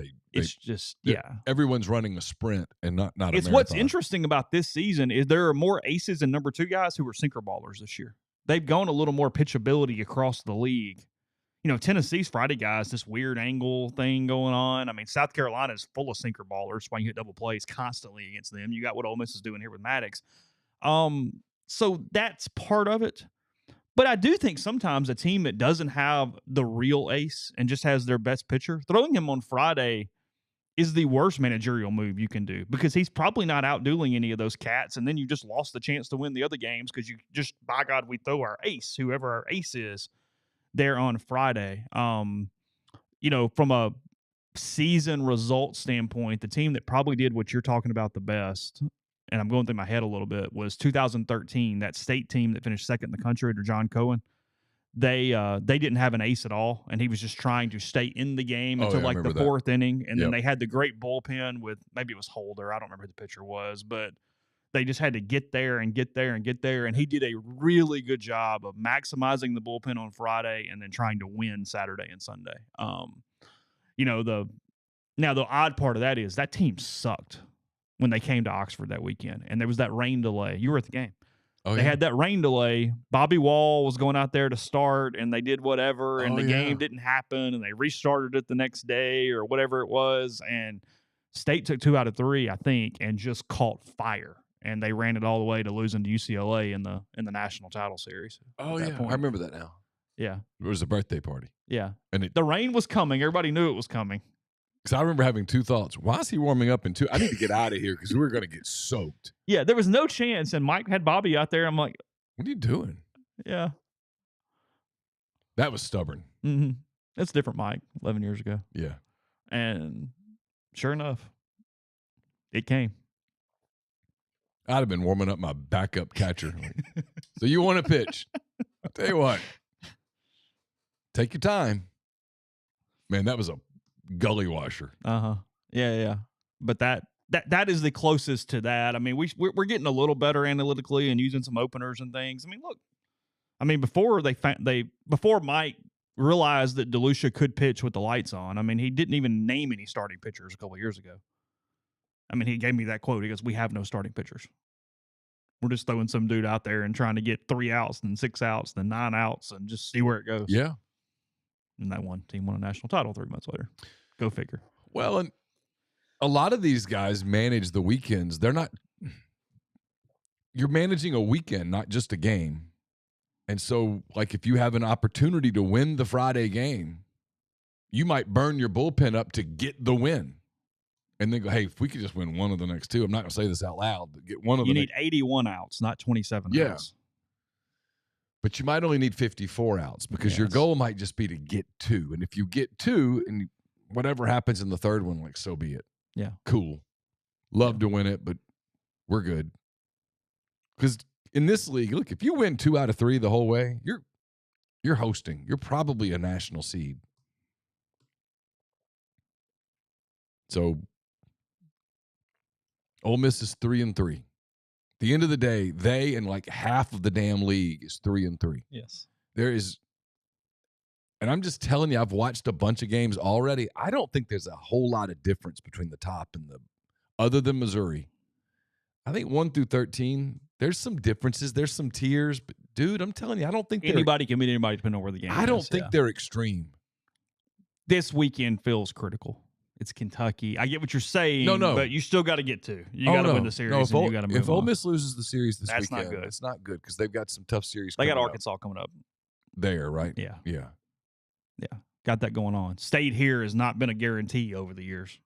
everyone's running a sprint and not a marathon.
What's interesting about this season is there are more aces and number 2 guys who are sinker ballers this year. They've gone a little more pitchability across the league. You know, Tennessee's Friday guys, this weird angle thing going on. I mean, South Carolina is full of sinker ballers. Why you hit double plays constantly against them. You got what Ole Miss is doing here with Maddox. So that's part of it. But I do think sometimes a team that doesn't have the real ace and just has their best pitcher, throwing him on Friday is the worst managerial move you can do because he's probably not outdueling any of those cats. And then you just lost the chance to win the other games because you just, by God, we throw our ace, whoever our ace is, there on Friday. You know, from a season result standpoint, the team that probably did what you're talking about the best, and I'm going through my head a little bit, was 2013, that state team that finished 2nd in the country under John Cohen. They didn't have an ace at all, and he was just trying to stay in the game until like the 4th inning, and then they had the great bullpen with, maybe it was Holder, I don't remember who the pitcher was, but they just had to get there and get there and get there. And he did a really good job of maximizing the bullpen on Friday and then trying to win Saturday and Sunday. You know, the odd part of that is that team sucked when they came to Oxford that weekend, and there was that rain delay. You were at the game.
Oh,
They had that rain delay. Bobby Wall was going out there to start, and they did whatever, and the game didn't happen, and they restarted it the next day or whatever it was, and State took 2 out of 3, I think, and just caught fire, and they ran it all the way to losing to UCLA in the national title series.
Oh, yeah. I remember that now.
Yeah.
It was a birthday party.
Yeah.
And
the rain was coming. Everybody knew it was coming.
Because I remember having 2 thoughts. Why is he warming up in 2? I need to get out of here because we're going to get soaked.
Yeah, there was no chance, and Mike had Bobby out there. I'm like,
what are you doing?
Yeah.
That was stubborn.
Mm-hmm. That's different, Mike, 11 years ago.
Yeah.
And sure enough, it came.
I'd have been warming up my backup catcher. So you want to pitch? I'll tell you what. Take your time. Man, that was a gully washer.
Uh-huh. Yeah. But that is the closest to that. I mean, we're getting a little better analytically and using some openers and things. I mean, look. I mean, before before Mike realized that DeLucia could pitch with the lights on, I mean, he didn't even name any starting pitchers a couple of years ago. I mean, he gave me that quote. He goes, "We have no starting pitchers. We're just throwing some dude out there and trying to get 3 outs, then 6 outs, then 9 outs, and just see where it goes."
Yeah.
And that team won a national title 3 months later. Go figure.
Well, and a lot of these guys manage the weekends. You're managing a weekend, not just a game. And so, like, if you have an opportunity to win the Friday game, you might burn your bullpen up to get the win. And then go, hey, if we could just win one of the next 2, I'm not going to say this out loud, but get one of the
You need 81 outs, not 27 outs.
But you might only need 54 outs because your goal might just be to get 2. And if you get 2 and whatever happens in the third one, like, so be it.
Yeah.
Cool. Love to win it, but we're good. Because in this league, look, if you win 2 out of 3 the whole way, you're hosting. You're probably a national seed. So Ole Miss is 3-3. At the end of the day, they and like half of the damn league is 3-3.
Yes.
There is, and I'm just telling you, I've watched a bunch of games already. I don't think there's a whole lot of difference between the top and other than Missouri. I think 1 through 13, there's some differences. There's some tiers. But, dude, I'm telling you, I don't think
anybody can beat anybody depending on where the game is.
I don't think they're extreme.
This weekend feels critical. It's Kentucky. I get what you're saying, but you still got to get 2. You got to win the series, and you got to move on.
If Ole Miss loses the series this
That's
weekend,
not good.
it's not good because they've got some tough series
They got
coming
Arkansas coming up.
There, right?
Yeah. Got that going on. State here has not been a guarantee over the years.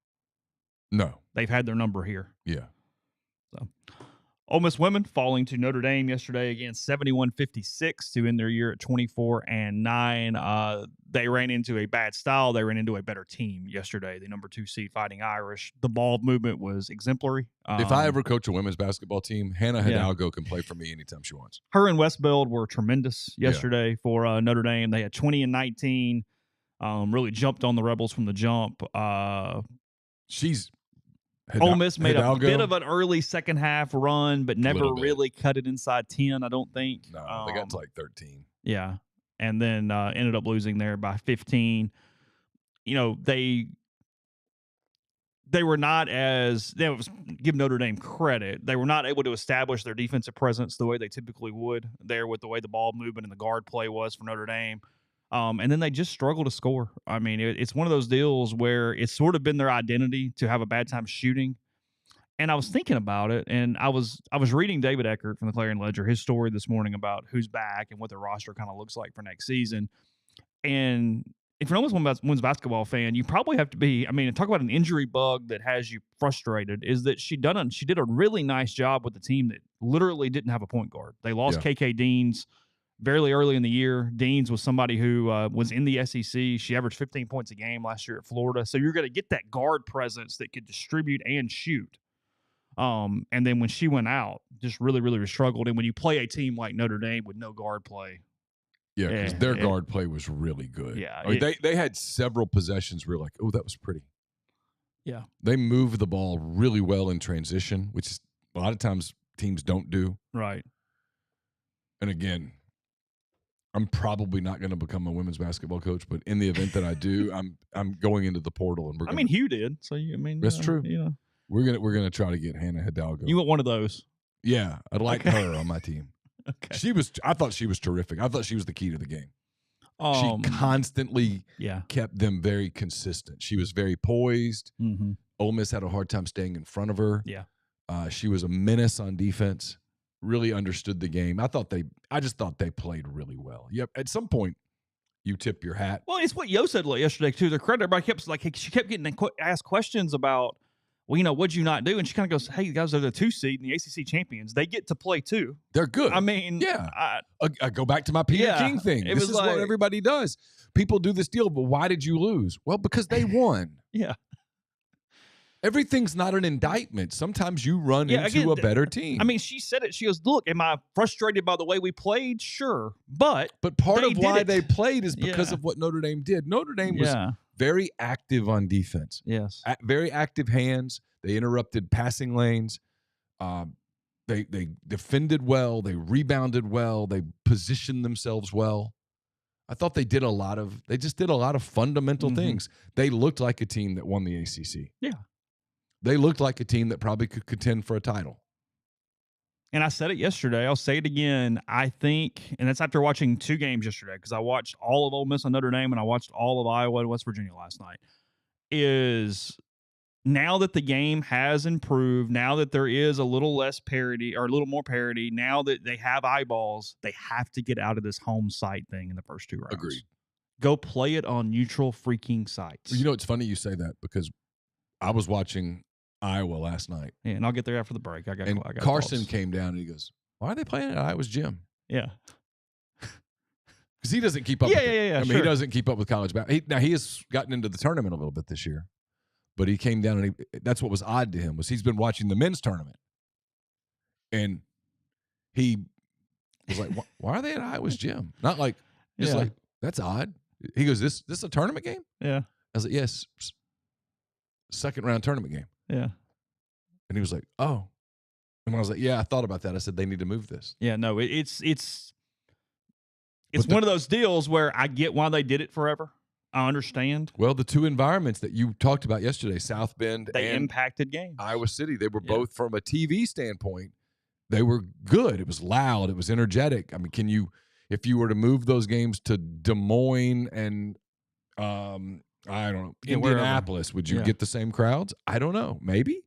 No.
They've had their number here.
Yeah.
So, Ole Miss women falling to Notre Dame yesterday again, 71-56 to end their year at 24-9. They ran into a bad style. They ran into a better team yesterday. The number 2 seed Fighting Irish. The ball movement was exemplary.
If I ever coach a women's basketball team, Hannah Hidalgo can play for me anytime she wants.
Her and Westbeld were tremendous yesterday for Notre Dame. They had 20 and 19. Really jumped on the Rebels from the jump. Ole Miss made a bit of an early second half run, but never really cut it inside 10, I don't think.
No, they got to like 13.
Yeah. And then ended up losing there by 15. You know, they were not give Notre Dame credit. They were not able to establish their defensive presence the way they typically would there with the way the ball movement and the guard play was for Notre Dame. And then they just struggle to score. I mean, it's one of those deals where it's sort of been their identity to have a bad time shooting. And I was thinking about it, and I was reading David Eckert from the Clarion Ledger, his story this morning about who's back and what their roster kind of looks like for next season. And if you're an Ole Miss women's basketball fan, you probably have to be. I mean, talk about an injury bug that has you frustrated. Is that she did a really nice job with the team that literally didn't have a point guard. They lost KK Deans very early in the year. Deans was somebody who was in the SEC. She averaged 15 points a game last year at Florida. So you're going to get that guard presence that could distribute and shoot. And then when she went out, just really struggled. And when you play a team like Notre Dame with no guard play.
Yeah, because their guard play was really good.
Yeah.
I mean, they had several possessions where you're like, oh, that was pretty.
Yeah.
They moved the ball really well in transition, which is a lot of times teams don't do.
Right.
And again, I'm probably not going to become a women's basketball coach, but in the event that I do, I'm going into the portal and
Hugh did. So that's
true.
Yeah.
We're gonna try to get Hannah Hidalgo.
You want one of those?
Yeah, I'd like
Okay.
her on my team.
Okay.
I thought she was terrific. I thought she was the key to the game. She
Um,
constantly
yeah.
kept them very consistent. She was very poised.
Mm-hmm.
Ole Miss had a hard time staying in front of her.
Yeah.
She was a menace on defense. Really understood the game. I just thought they played really well. Yep. At some point, you tip your hat.
Well, it's what Yo said yesterday too. The credit, everybody kept she kept getting asked questions about, well, what'd you not do? And she kind of goes, "Hey, you guys are the 2 seed and the ACC champions. They get to play too.
They're good.
I mean,
yeah. I go back to my Peter King thing. This is what everybody does. People do this deal, but why did you lose? Well, because they won.
Yeah.
Everything's not an indictment. Sometimes you run into a better team.
I mean, she said it. She goes, "Look, am I frustrated by the way we played? Sure. But
part of why they played is because of what Notre Dame did. Notre Dame was very active on defense.
Yes.
Very active hands. They interrupted passing lanes. They defended well. They rebounded well. They positioned themselves well. I thought they did a lot of fundamental things. They looked like a team that won the ACC.
Yeah.
They looked like a team that probably could contend for a title.
And I said it yesterday. I'll say it again. I think, and that's after watching 2 games yesterday, because I watched all of Ole Miss and Notre Dame, and I watched all of Iowa and West Virginia last night, is now that the game has improved, now that there is a little less parity or a little more parity, now that they have eyeballs, they have to get out of this home site thing in the first 2 rounds.
Agreed.
Go play it on neutral freaking sites.
You know, it's funny you say that because I was watching Iowa last night.
Yeah, and I'll get there after the break. I got
Carson
calls.
came down and he goes, "Why are they playing at Iowa's gym?"
Yeah.
Because he doesn't keep up.
Yeah.
I mean, he doesn't keep up with college basketball. Now he has gotten into the tournament a little bit this year, but he came down and that's what was odd to him was he's been watching the men's tournament, and he was like, "Why are they at Iowa's gym?" Not like just like that's odd. He goes, "This a tournament game?"
Yeah.
I was like, "Yes, second round tournament game."
Yeah.
And he was like, "Oh." And I was like, "Yeah, I thought about that." I said, "They need to move this."
Yeah, no, it's one of those deals where I get why they did it forever. I understand.
Well, the 2 environments that you talked about yesterday, South Bend
they
and
impacted games.
Iowa City, they were both from a TV standpoint, they were good. It was loud. It was energetic. I mean, if you were to move those games to Des Moines and I don't know, Indianapolis, would you get the same crowds? I don't know. Maybe.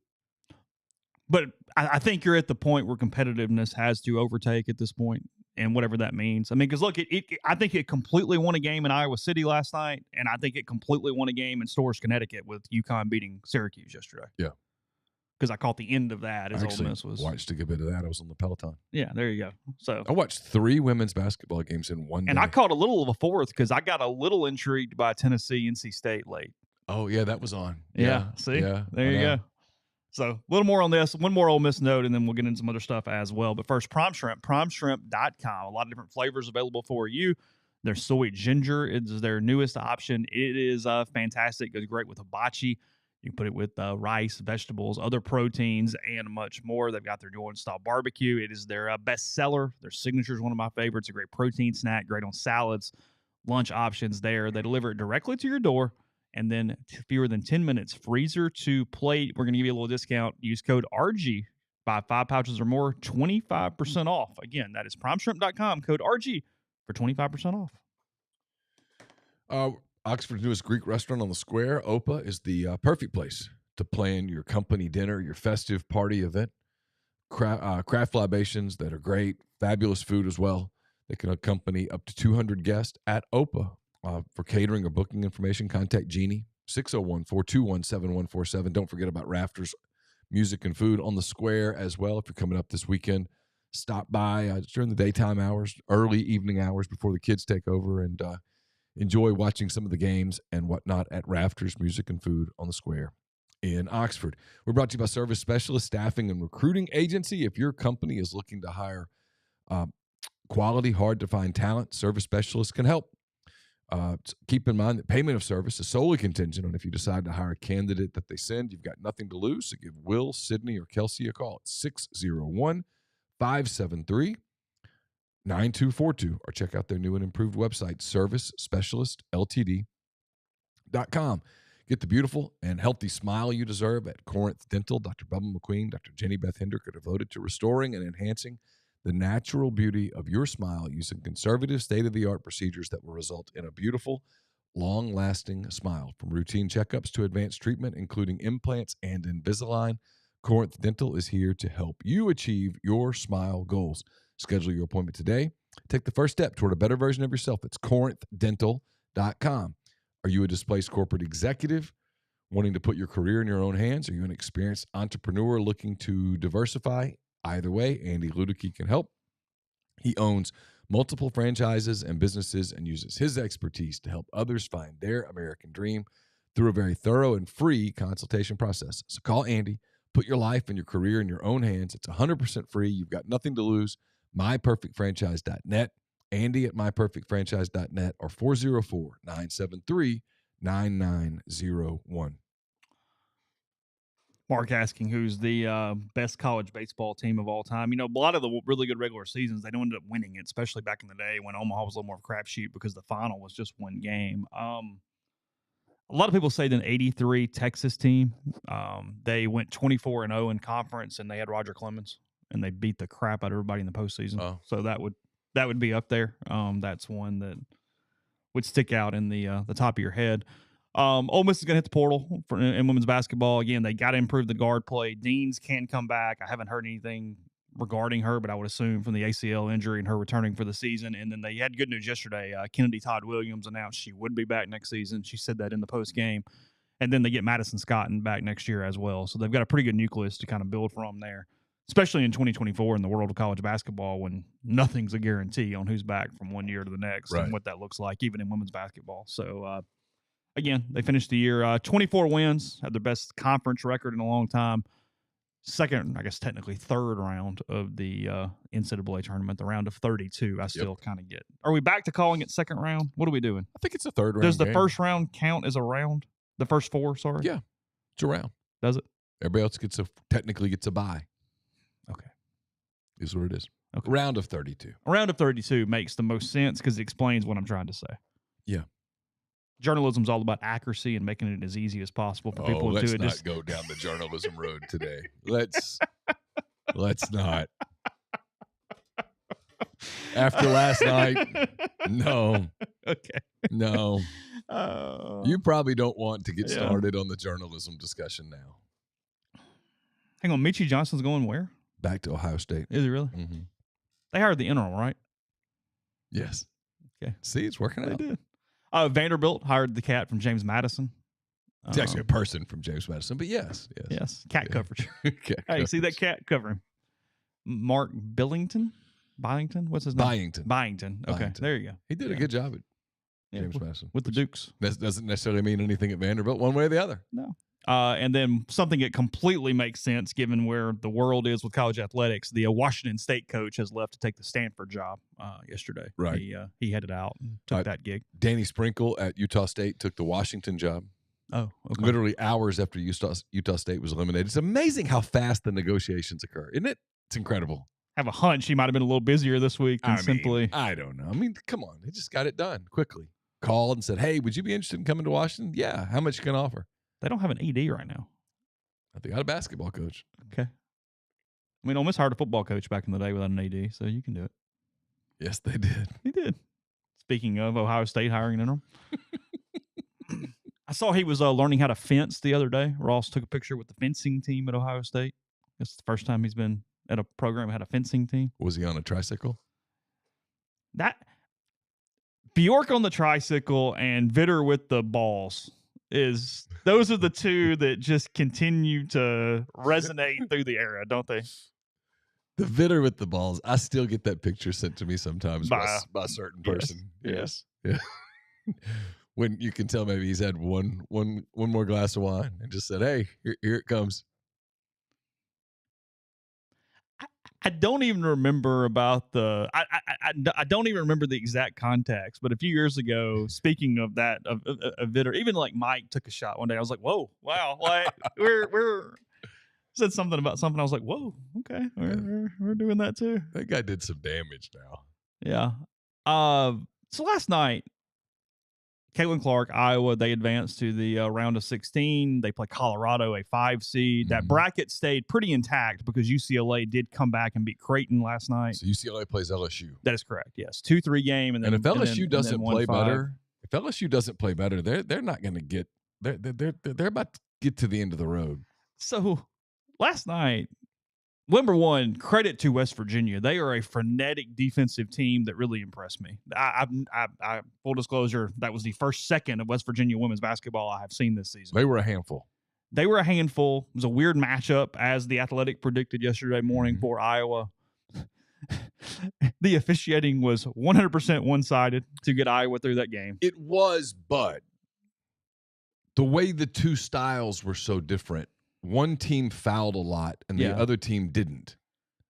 But I think you're at the point where competitiveness has to overtake at this point, and whatever that means. I mean, because look, I think it completely won a game in Iowa City last night, and I think it completely won a game in Storrs, Connecticut, with UConn beating Syracuse yesterday.
Yeah.
Because I caught the end of that as Ole Miss was.
Watched a good bit of that. I was on the Peloton.
Yeah, there you go. So
I watched 3 women's basketball games in one day.
And I caught a little of a fourth because I got a little intrigued by Tennessee, NC State late.
Oh, yeah, that was on.
Yeah. See? Yeah, there you go. So a little more on this, one more Ole Miss note, and then we'll get into some other stuff as well. But first, Prime Shrimp, primeshrimp.com. A lot of different flavors available for you. Their soy ginger is their newest option. It is fantastic. Goes great with hibachi. You can put it with rice, vegetables, other proteins, and much more. They've got their Jordan-style barbecue. It is their best seller. Their signature is one of my favorites. A great protein snack, great on salads, lunch options there. They deliver it directly to your door. And then fewer than 10 minutes, freezer to plate. We're going to give you a little discount. Use code RG. Buy 5 pouches or more, 25% off. Again, that is primeshrimp.com, code RG for 25% off.
Oxford's newest Greek restaurant on the square, Opa, is the perfect place to plan your company dinner, your festive party event. Craft libations that are great, fabulous food as well. They can accompany up to 200 guests at Opa. For catering or booking information, contact Jeannie, 601-421-7147. Don't forget about Rafters Music and Food on the square as well. If you're coming up this weekend, stop by during the daytime hours, early evening hours before the kids take over, and enjoy watching some of the games and whatnot at Rafters Music and Food on the square in Oxford. We're brought to you by Service Specialist Staffing and Recruiting Agency. If your company is looking to hire quality, hard-to-find talent, Service Specialists can help. Keep in mind that payment of service is solely contingent on if you decide to hire a candidate that they send. You've got nothing to lose, so give Will, Sydney, or Kelsey a call at 601-573-9242 or check out their new and improved website, servicespecialistltd.com. Get the beautiful and healthy smile you deserve at Corinth Dental. Dr. Bubba McQueen, Dr. Jenny Beth Hendrick are devoted to restoring and enhancing the natural beauty of your smile using conservative, state-of-the-art procedures that will result in a beautiful, long-lasting smile. From routine checkups to advanced treatment, including implants and Invisalign, Corinth Dental is here to help you achieve your smile goals. Schedule your appointment today. Take the first step toward a better version of yourself. It's corinthdental.com. Are you a displaced corporate executive wanting to put your career in your own hands? Are you an experienced entrepreneur looking to diversify? Either way, Andy Ludicky can help. He owns multiple franchises and businesses and uses his expertise to help others find their American dream through a very thorough and free consultation process. So call Andy. Put your life and your career in your own hands. It's 100% free. You've got nothing to lose. MyPerfectFranchise.net. Andy at MyPerfectFranchise.net or 404-973-9901.
Mark asking who's the best college baseball team of all time. You know, a lot of the really good regular seasons, they don't end up winning it, especially back in the day when Omaha was a little more of a crapshoot because the final was just one game. A lot of people say the 83 Texas team, they went 24-0 in conference, and they had Roger Clemens, and they beat the crap out of everybody in the postseason.
Oh.
So that would be up there. That's one that would stick out in the top of your head. Ole Miss is going to hit the portal in women's basketball. Again, they got to improve the guard play. Deans can come back. I haven't heard anything regarding her, but I would assume from the ACL injury and her returning for the season. And then they had good news yesterday. Kennedy Todd Williams announced she would be back next season. She said that in the post game. And then they get Madison Scotton back next year as well. So they've got a pretty good nucleus to kind of build from there, especially in 2024 in the world of college basketball when nothing's a guarantee on who's back from one year to the next and what that looks like, even in women's basketball. So, again, they finished the year 24 wins, had their best conference record in a long time. Second, I guess technically third round of the NCAA tournament, the round of 32. I still kind of get. Are we back to calling it second round? What are we doing?
I think it's a third round.
Does the first round count as a round? The first four, sorry?
Yeah, it's a round.
Does it?
Everybody else technically gets a bye.
Okay.
Is what it is.
Okay.
Round of 32.
A round of 32 makes the most sense because it explains what I'm trying to say.
Yeah.
Journalism's all about accuracy and making it as easy as possible for people to do it.
Let's not go down the journalism road today. Let's not. After last night, no.
Okay.
No. You probably don't want to get started on the journalism discussion now.
Hang on, Michie Johnson's going where?
Back to Ohio State.
Is he really?
Mm-hmm.
They hired the interim, right?
Yes.
Okay.
See, it's working out.
They did. Vanderbilt hired the cat from James Madison.
It's actually a person from James Madison, but yes.
Cat coverage.
Cat
hey, see that cat covering? Mark Byington? What's his name? Byington. Okay,
Byington.
there you go.
He did a good job at James Madison.
With the Dukes.
That doesn't necessarily mean anything at Vanderbilt one way or the other.
No. And then something that completely makes sense given where the world is with college athletics. The Washington State coach has left to take the Stanford job yesterday.
Right.
He headed out and took that gig.
Danny Sprinkle at Utah State took the Washington job.
Oh, okay.
Literally hours after Utah State was eliminated. It's amazing how fast the negotiations occur, isn't it? It's incredible.
I have a hunch he might have been a little busier this week than
I don't know. I mean, come on. They just got it done quickly. Called and said, hey, would you be interested in coming to Washington? Yeah. How much you can offer?
They don't have an ED right now.
They got a basketball coach.
Okay. I mean, Ole Miss hired a football coach back in the day without an AD, so you can do it.
Yes, they did.
He did. Speaking of Ohio State hiring an interim. I saw he was learning how to fence the other day. Ross took a picture with the fencing team at Ohio State. It's the first time he's been at a program that had a fencing team.
Was he on a tricycle?
Bjork on the tricycle and Vitter with the balls. Those are the two that just continue to resonate through the era, don't they?
The Vitter with the balls. I still get that picture sent to me sometimes by a certain person.
Yes.
Yeah. When you can tell maybe he's had one more glass of wine and just said, hey, here it comes.
I don't even remember about I don't even remember the exact context, but a few years ago, speaking of that, of Vitter, even like Mike took a shot one day. I was like, whoa, wow. Like we're said something about something. I was like, whoa, okay. We're doing that too.
That guy did some damage now.
Yeah. So last night, Caitlin Clark, Iowa, they advanced to the round of 16. They play Colorado, a 5 seed. That bracket stayed pretty intact because UCLA did come back and beat Creighton last night.
So UCLA plays LSU.
That is correct. Yes, 2-3 game, and then
if LSU doesn't play
1-5.
better, they're not going to get. They're about to get to the end of the road.
So last night, number one, credit to West Virginia. They are a frenetic defensive team that really impressed me. I full disclosure, that was the first second of West Virginia women's basketball I have seen this season.
They were a handful.
It was a weird matchup, as the Athletic predicted yesterday morning for Iowa. The officiating was 100% one-sided to get Iowa through that game.
It was, but the way the two styles were so different. One team fouled a lot and the other team didn't.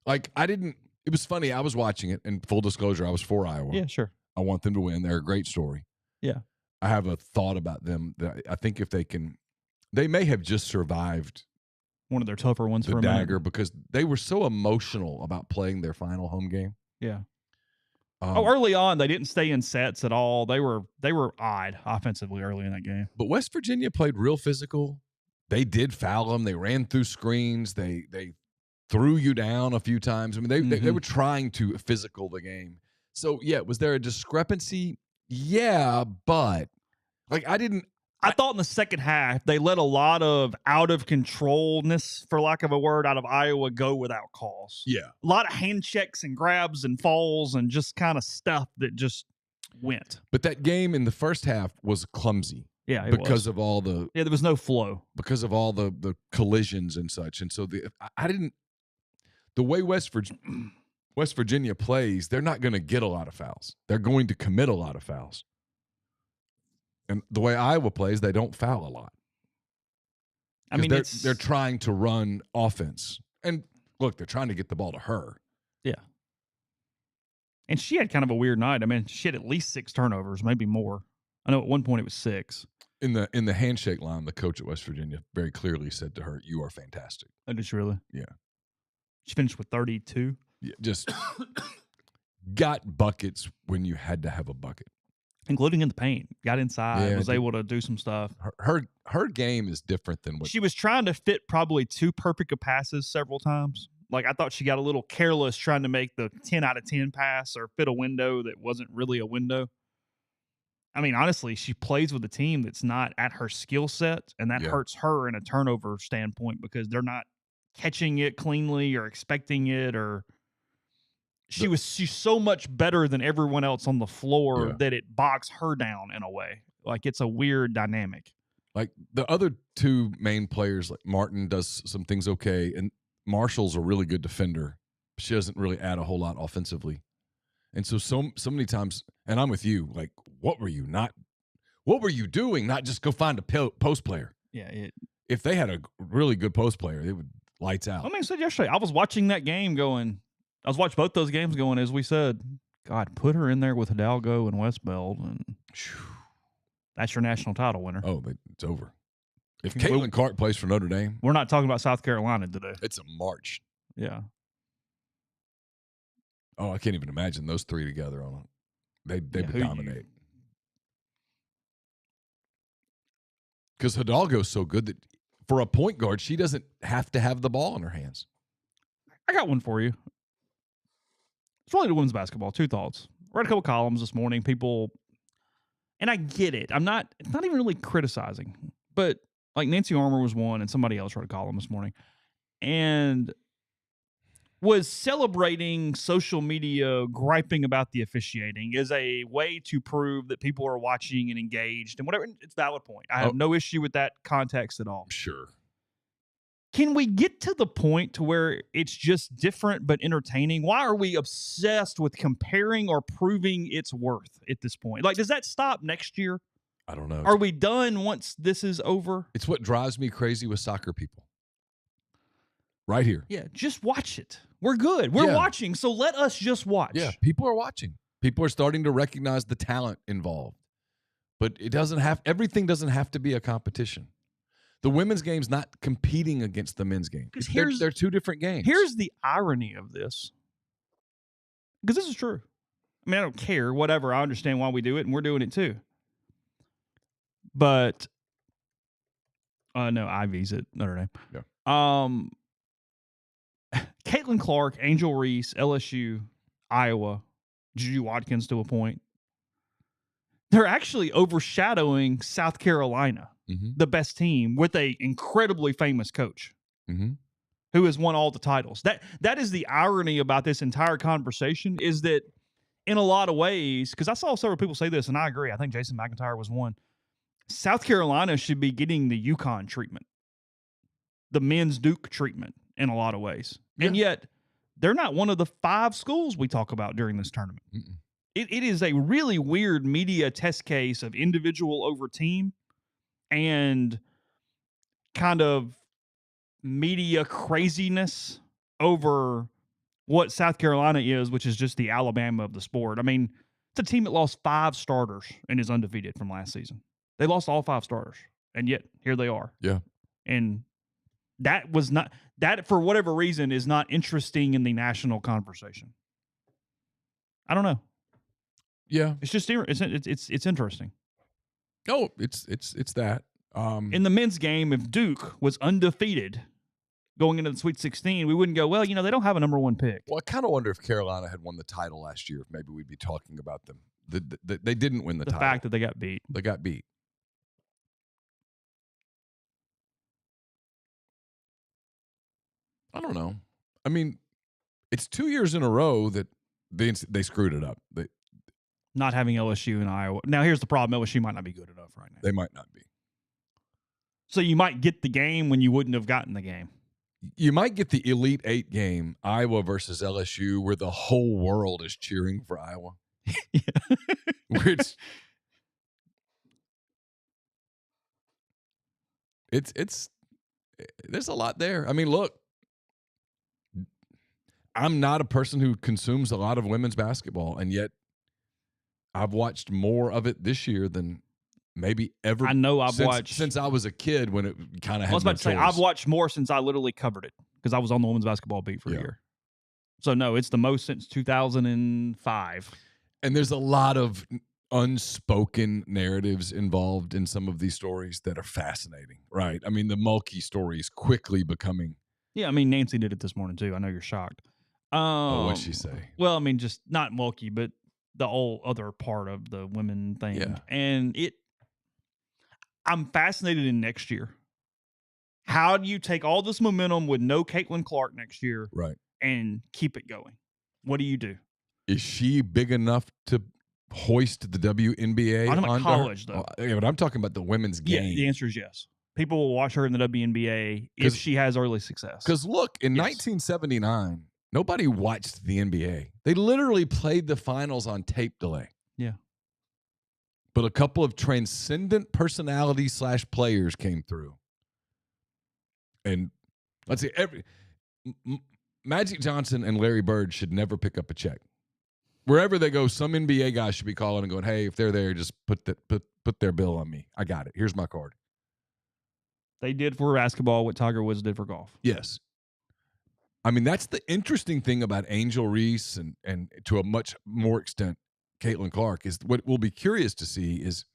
Like, it was funny. I was watching it, and full disclosure, I was for Iowa.
Yeah, sure.
I want them to win. They're a great story.
Yeah.
I have a thought about them that I think if they may have just survived
one of their tougher ones for a
dagger
minute.
because they were so emotional about playing their final home game.
Yeah. Early on, they didn't stay in sets at all. They were odd offensively early in that game.
But West Virginia played real physical. They did foul them. They ran through screens. They threw you down a few times. I mean, they were trying to physical the game. So, yeah, was there a discrepancy? Yeah, but I
thought in the second half, they let a lot of out of controlness, for lack of a word, out of Iowa go without cause.
Yeah.
A lot of hand checks and grabs and falls and just kind of stuff that just went.
But that game in the first half was clumsy.
Yeah,
because of all the
there was no flow.
Because of all the collisions and such. And so the way West Virginia plays, they're not going to get a lot of fouls. They're going to commit a lot of fouls. And the way Iowa plays, they don't foul a lot.
I mean,
they're trying to run offense. And look, they're trying to get the ball to her.
Yeah. And she had kind of a weird night. I mean, she had at least 6 turnovers, maybe more. I know at one point it was 6.
In the handshake line, the coach at West Virginia very clearly said to her, "You are fantastic."
Oh, did she really?
Yeah.
She finished with 32.
Yeah, just got buckets when you had to have a bucket.
Including in the paint. Got inside, was able to do some stuff.
Her game is different than what
she was trying to fit probably too perfect of passes several times. Like, I thought she got a little careless trying to make the 10 out of 10 pass or fit a window that wasn't really a window. I mean, honestly, she plays with a team that's not at her skill set, and that hurts her in a turnover standpoint because they're not catching it cleanly or expecting it, or she's so much better than everyone else on the floor that it bogs her down in a way. Like, it's a weird dynamic.
Like, the other two main players, like Martin does some things okay, and Marshall's a really good defender. She doesn't really add a whole lot offensively. And so many times, and I'm with you, like, what were you doing? Not just go find a post player.
Yeah.
If they had a really good post player, it would lights out.
I mean, I said yesterday, I was watching that game I was watching both those games going, as we said, God, put her in there with Hidalgo and Westbeld, and that's your national title winner.
Oh, it's over. If Caitlin Clark plays for Notre Dame.
We're not talking about South Carolina today.
It's a march.
Yeah.
Oh, I can't even imagine those three together on it. They would dominate. Because Hidalgo's so good that for a point guard, she doesn't have to have the ball in her hands.
I got one for you. It's related to women's basketball. 2 thoughts. Read a couple columns this morning. People, and I get it. It's not even really criticizing, but like Nancy Armour was one, and somebody else wrote a column this morning, and was celebrating social media griping about the officiating as a way to prove that people are watching and engaged and whatever. It's a valid point. I have no issue with that context at all.
Sure.
Can we get to the point to where it's just different but entertaining? Why are we obsessed with comparing or proving its worth at this point? Like, does that stop next year?
I don't know.
Are we done once this is over?
It's what drives me crazy with soccer people. Right here.
Yeah, just watch it. We're good. We're watching, so let us just watch.
Yeah, people are watching. People are starting to recognize the talent involved. But everything doesn't have to be a competition. The women's game's not competing against the men's game. They're 2 different games.
Here's the irony of this. Because this is true. I mean, I don't care. Whatever. I understand why we do it, and we're doing it too. But no, Ivy's at Notre Dame.
Yeah.
Caitlin Clark, Angel Reese, LSU, Iowa, Juju Watkins to a point. They're actually overshadowing South Carolina, the best team, with a incredibly famous coach who has won all the titles. That is the irony about this entire conversation, is that in a lot of ways, because I saw several people say this, and I agree. I think Jason McIntyre was one. South Carolina should be getting the UConn treatment, the men's Duke treatment in a lot of ways. Yeah. And yet, they're not one of the 5 schools we talk about during this tournament. It is a really weird media test case of individual over team and kind of media craziness over what South Carolina is, which is just the Alabama of the sport. I mean, it's a team that lost 5 starters and is undefeated from last season. They lost all 5 starters, and yet here they are.
Yeah.
And that was not – that, for whatever reason, is not interesting in the national conversation. I don't know.
Yeah.
It's just it's interesting.
Oh, it's that.
In the men's game, if Duke was undefeated going into the Sweet 16, we wouldn't go, well, they don't have a number 1 pick.
Well, I kind of wonder if Carolina had won the title last year, if maybe we'd be talking about them. They didn't win the title.
The fact that they got beat.
They got beat. I don't know. I mean, it's 2 years in a row that they screwed it up.
Not having LSU and Iowa. Now, here's the problem. LSU might not be good enough right now.
They might not be.
So you might get the game when you wouldn't have gotten the game.
You might get the Elite 8 game, Iowa versus LSU, where the whole world is cheering for Iowa. Where it's there's a lot there. I mean, look, I'm not a person who consumes a lot of women's basketball, and yet I've watched more of it this year than maybe ever.
I know I've watched
since I was a kid, when it kind of had.
I was about to say I've watched more since I literally covered it, because I was on the women's basketball beat for a year. So no, it's the most since 2005.
And there's a lot of unspoken narratives involved in some of these stories that are fascinating, right? I mean, the Mulkey story is quickly becoming.
Yeah, I mean, Nancy did it this morning too. I know you're shocked.
What'd she say?
Well, I mean, just not Mulkey, but the whole other part of the women thing.
Yeah.
And I'm fascinated in next year. How do you take all this momentum with no Caitlin Clark next year,
right,
and keep it going? What do you do?
Is she big enough to hoist the WNBA?
I'm talking about college, though.
Yeah, but I'm talking about the women's game.
Yeah, the answer is yes. People will watch her in the WNBA if she has early success.
Because look, in 1979, nobody watched the NBA. They literally played the finals on tape delay.
Yeah.
But a couple of transcendent personalities / players came through. And let's see, Magic Johnson and Larry Bird should never pick up a check. Wherever they go, some NBA guy should be calling and going, hey, if they're there, just put their bill on me. I got it. Here's my card.
They did for basketball what Tiger Woods did for golf.
Yes. I mean, that's the interesting thing about Angel Reese and to a much more extent, Caitlin Clark, is what we'll be curious to see is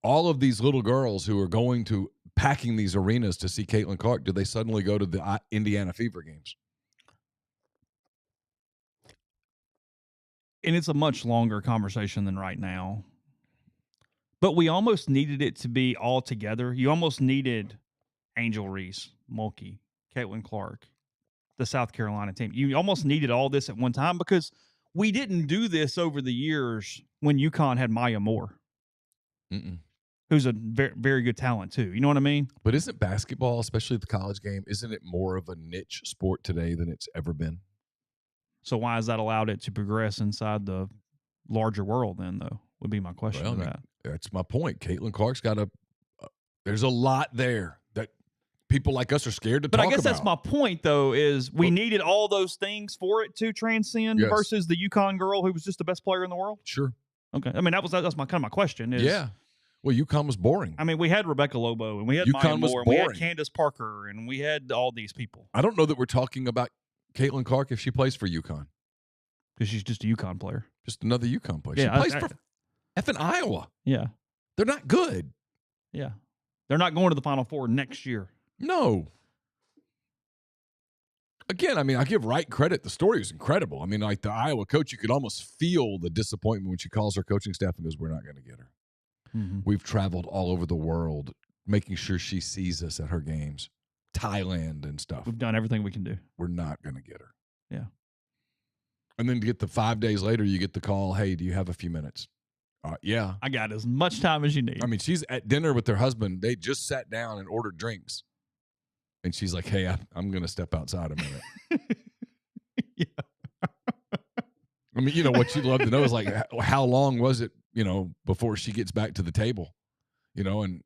all of these little girls who are going to packing these arenas to see Caitlin Clark, do they suddenly go to the Indiana Fever games?
And it's a much longer conversation than right now. But we almost needed it to be all together. You almost needed Angel Reese, Mulkey, Caitlin Clark, the South Carolina team. You almost needed all this at one time, because we didn't do this over the years when UConn had Maya Moore, who's a very, very good talent too. You know what I mean?
But isn't basketball, especially the college game, isn't it more of a niche sport today than it's ever been?
So why has that allowed it to progress inside the larger world then, though, would be my question to that.
That's my point. Caitlin Clark's got there's a lot there that people like us are scared to talk about.
But I guess that's my point, though, is we needed all those things for it to transcend versus the UConn girl who was just the best player in the world?
Sure.
Okay. I mean, that's my kind of my question. Is,
yeah. Well, UConn was boring.
I mean, we had Rebecca Lobo, and we had Maya Moore, and we had Candace Parker, and we had all these people.
I don't know that we're talking about Caitlin Clark if she plays for UConn.
Because she's just a UConn player.
Just another UConn player.
Yeah,
she plays for effing Iowa.
Yeah.
They're not good.
Yeah. They're not going to the Final Four next year.
No. Again, I mean, I give Wright credit. The story was incredible. I mean, like the Iowa coach, you could almost feel the disappointment when she calls her coaching staff and goes, we're not going to get her.
Mm-hmm.
We've traveled all over the world making sure she sees us at her games, Thailand and stuff.
We've done everything we can do.
We're not going to get her.
Yeah.
And then to get the 5 days later, you get the call, hey, do you have a few minutes? Yeah.
I got as much time as you need.
I mean, she's at dinner with her husband. They just sat down and ordered drinks. And she's like, hey, I'm going to step outside a minute.
Yeah.
I mean, you know, what she'd love to know is like, how long was it, you know, before she gets back to the table, you know? And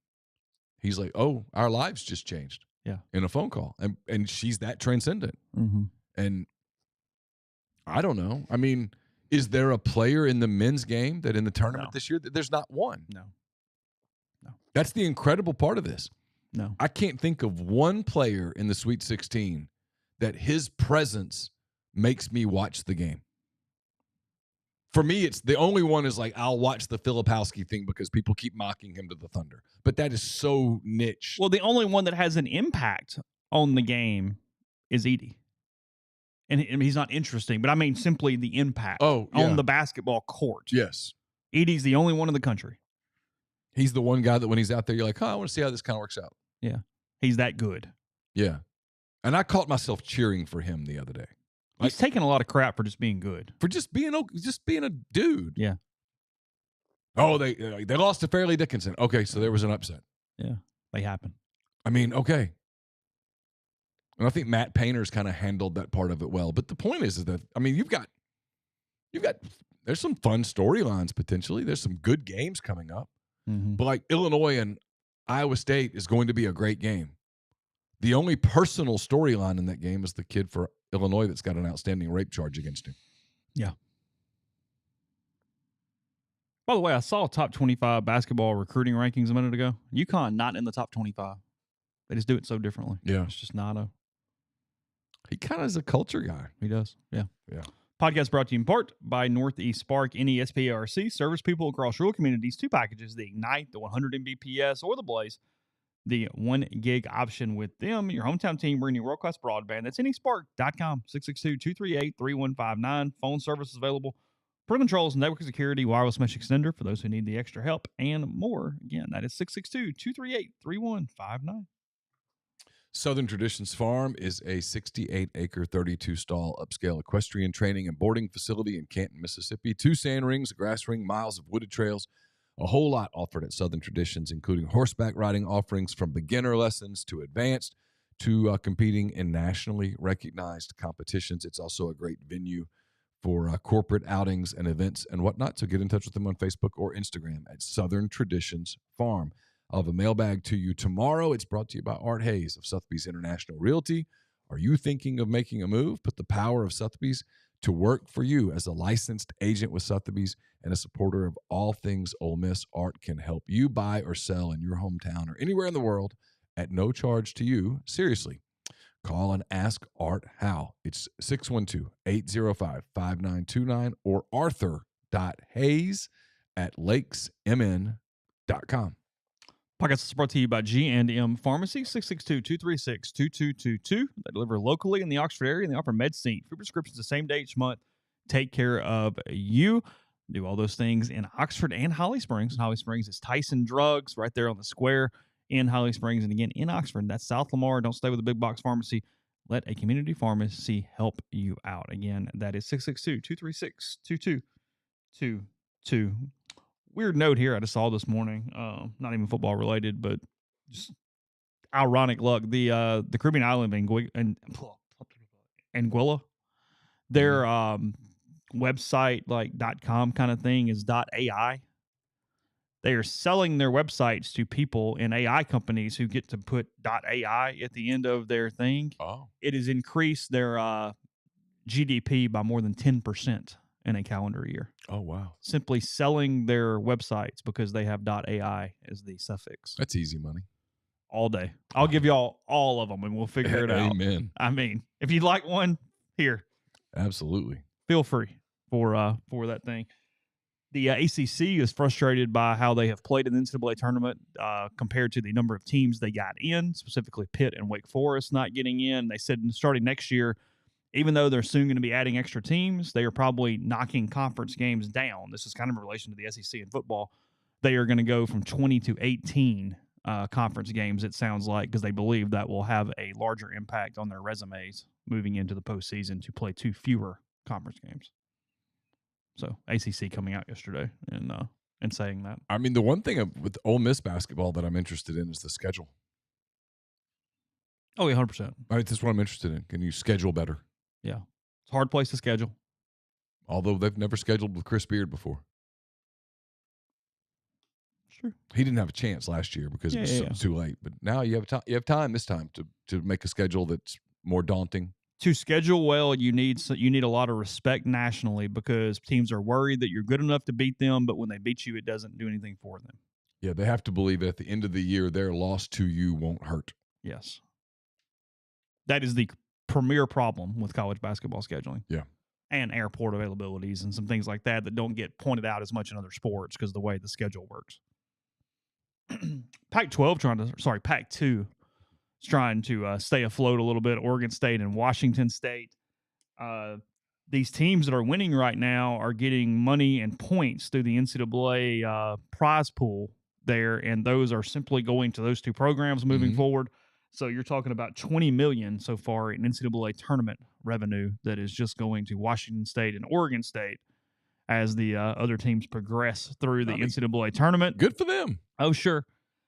he's like, oh, our lives just changed.
Yeah.
In a phone call. And she's that transcendent.
Mm-hmm.
And I don't know. I mean, is there a player in the men's game that in the tournament this year? There's not one.
No.
That's the incredible part of this.
No.
I can't think of one player in the Sweet 16 that his presence makes me watch the game. For me, it's the only one is like, I'll watch the Filipowski thing because people keep mocking him to the Thunder. But that is so niche.
Well, the only one that has an impact on the game is Edey. And he's not interesting, but I mean simply the impact on the basketball court.
Yes.
Edey's the only one in the country.
He's the one guy that when he's out there, you're like, I want to see how this kind of works out.
Yeah. He's that good.
Yeah. And I caught myself cheering for him the other day.
He's taking a lot of crap for just being good.
For just being a dude.
Yeah.
Oh, they lost to Fairleigh Dickinson. Okay, so there was an upset.
Yeah. They happen.
I mean, okay. And I think Matt Painter's kind of handled that part of it well. But the point is that, I mean, you've got there's some fun storylines potentially. There's some good games coming up.
Mm-hmm.
But like Illinois and Iowa State is going to be a great game. The only personal storyline in that game is the kid for Illinois that's got an outstanding rape charge against him.
Yeah. By the way, I saw top 25 basketball recruiting rankings a minute ago. UConn not in the top 25. They just do it so differently.
Yeah.
It's just not a...
He kind of is a culture guy.
He does. Yeah.
Yeah.
Podcast brought to you in part by Northeast Spark, NESPARC. Service people across rural communities. 2 packages, the Ignite, the 100 Mbps, or the Blaze. The 1 gig option with them. Your hometown team bringing you world-class broadband. That's nespark.com, 662-238-3159. Phone service is available. Parental controls, network security, wireless mesh extender for those who need the extra help, and more. Again, that is 662-238-3159.
Southern Traditions Farm is a 68-acre, 32-stall upscale equestrian training and boarding facility in Canton, Mississippi. 2 sand rings, a grass ring, miles of wooded trails, a whole lot offered at Southern Traditions, including horseback riding offerings from beginner lessons to advanced to competing in nationally recognized competitions. It's also a great venue for corporate outings and events and whatnot. So get in touch with them on Facebook or Instagram at Southern Traditions Farm. I'll have a mailbag to you tomorrow. It's brought to you by Art Hayes of Sotheby's International Realty. Are you thinking of making a move? Put the power of Sotheby's to work for you. As a licensed agent with Sotheby's and a supporter of all things Ole Miss, Art can help you buy or sell in your hometown or anywhere in the world at no charge to you. Seriously, call and ask Art how. It's 612-805-5929 or arthur.hayes@lakesmn.com.
Podcast is brought to you by G&M Pharmacy, 662-236-2222. They deliver locally in the Oxford area, and they offer MedSync. Free prescriptions the same day each month. Take care of you. Do all those things in Oxford and Holly Springs. In Holly Springs, it's Tyson Drugs right there on the square in Holly Springs. And again, in Oxford, that's South Lamar. Don't stay with a big box pharmacy. Let a community pharmacy help you out. Again, that is 662-236-2222. Weird note here I just saw this morning, not even football related, but just ironic luck. The Caribbean island of Anguilla, their website like .com kind of thing is .ai. They are selling their websites to people in AI companies who get to put .ai at the end of their thing.
Oh.
It has increased their GDP by more than 10% in a calendar year.
Oh, wow.
Simply selling their websites because they have .ai as the suffix.
That's easy money.
All day. I'll give y'all all of them and we'll figure it out.
Amen.
I mean, if you'd like one, here.
Absolutely.
Feel free for that thing. The ACC is frustrated by how they have played in the NCAA tournament compared to the number of teams they got in, specifically Pitt and Wake Forest not getting in. They said starting next year, even though they're soon going to be adding extra teams, they are probably knocking conference games down. This is kind of in relation to the SEC in football. They are going to go from 20 to 18 conference games, it sounds like, because they believe that will have a larger impact on their resumes moving into the postseason to play 2 fewer conference games. So ACC coming out yesterday and saying that.
I mean, the one thing with Ole Miss basketball that I'm interested in is the schedule.
Oh, yeah, 100%.
That's what I'm interested in. Can you schedule better?
Yeah. It's a hard place to schedule.
Although they've never scheduled with Chris Beard before.
Sure.
He didn't have a chance last year because it was too late. But now you have time this time to make a schedule that's more daunting.
To schedule well, you need a lot of respect nationally because teams are worried that you're good enough to beat them, but when they beat you, it doesn't do anything for them.
Yeah, they have to believe that at the end of the year, their loss to you won't hurt.
Yes. That is the premier problem with college basketball scheduling.
Yeah.
And airport availabilities and some things like that don't get pointed out as much in other sports because of the way the schedule works. Pac-2 is trying to stay afloat a little bit. Oregon State and Washington State. These teams that are winning right now are getting money and points through the NCAA prize pool there, and those are simply going to those 2 programs moving forward. So you're talking about $20 million so far in NCAA tournament revenue that is just going to Washington State and Oregon State as the other teams progress through the NCAA tournament.
Good for them.
Oh, sure.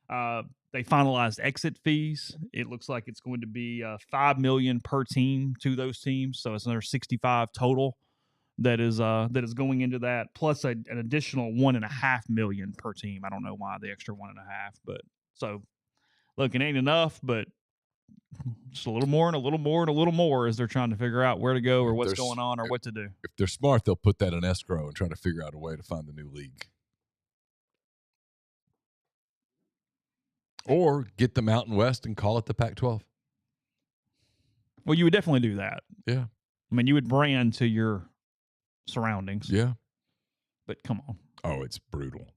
They finalized exit fees. It looks like it's going to be $5 million per team to those teams, so it's another 65 total that is going into that, plus an additional $1.5 million per team. I don't know why the extra 1.5, but so look, it ain't enough, but just a little more and a little more and a little more as they're trying to figure out where to go or what's going on or what to do.
If they're smart, they'll put that in escrow and try to figure out a way to find the new league. Or get the Mountain West and call it the Pac-12.
Well, you would definitely do that.
Yeah.
I mean, you would brand to your surroundings.
Yeah.
But come on.
Oh, it's brutal.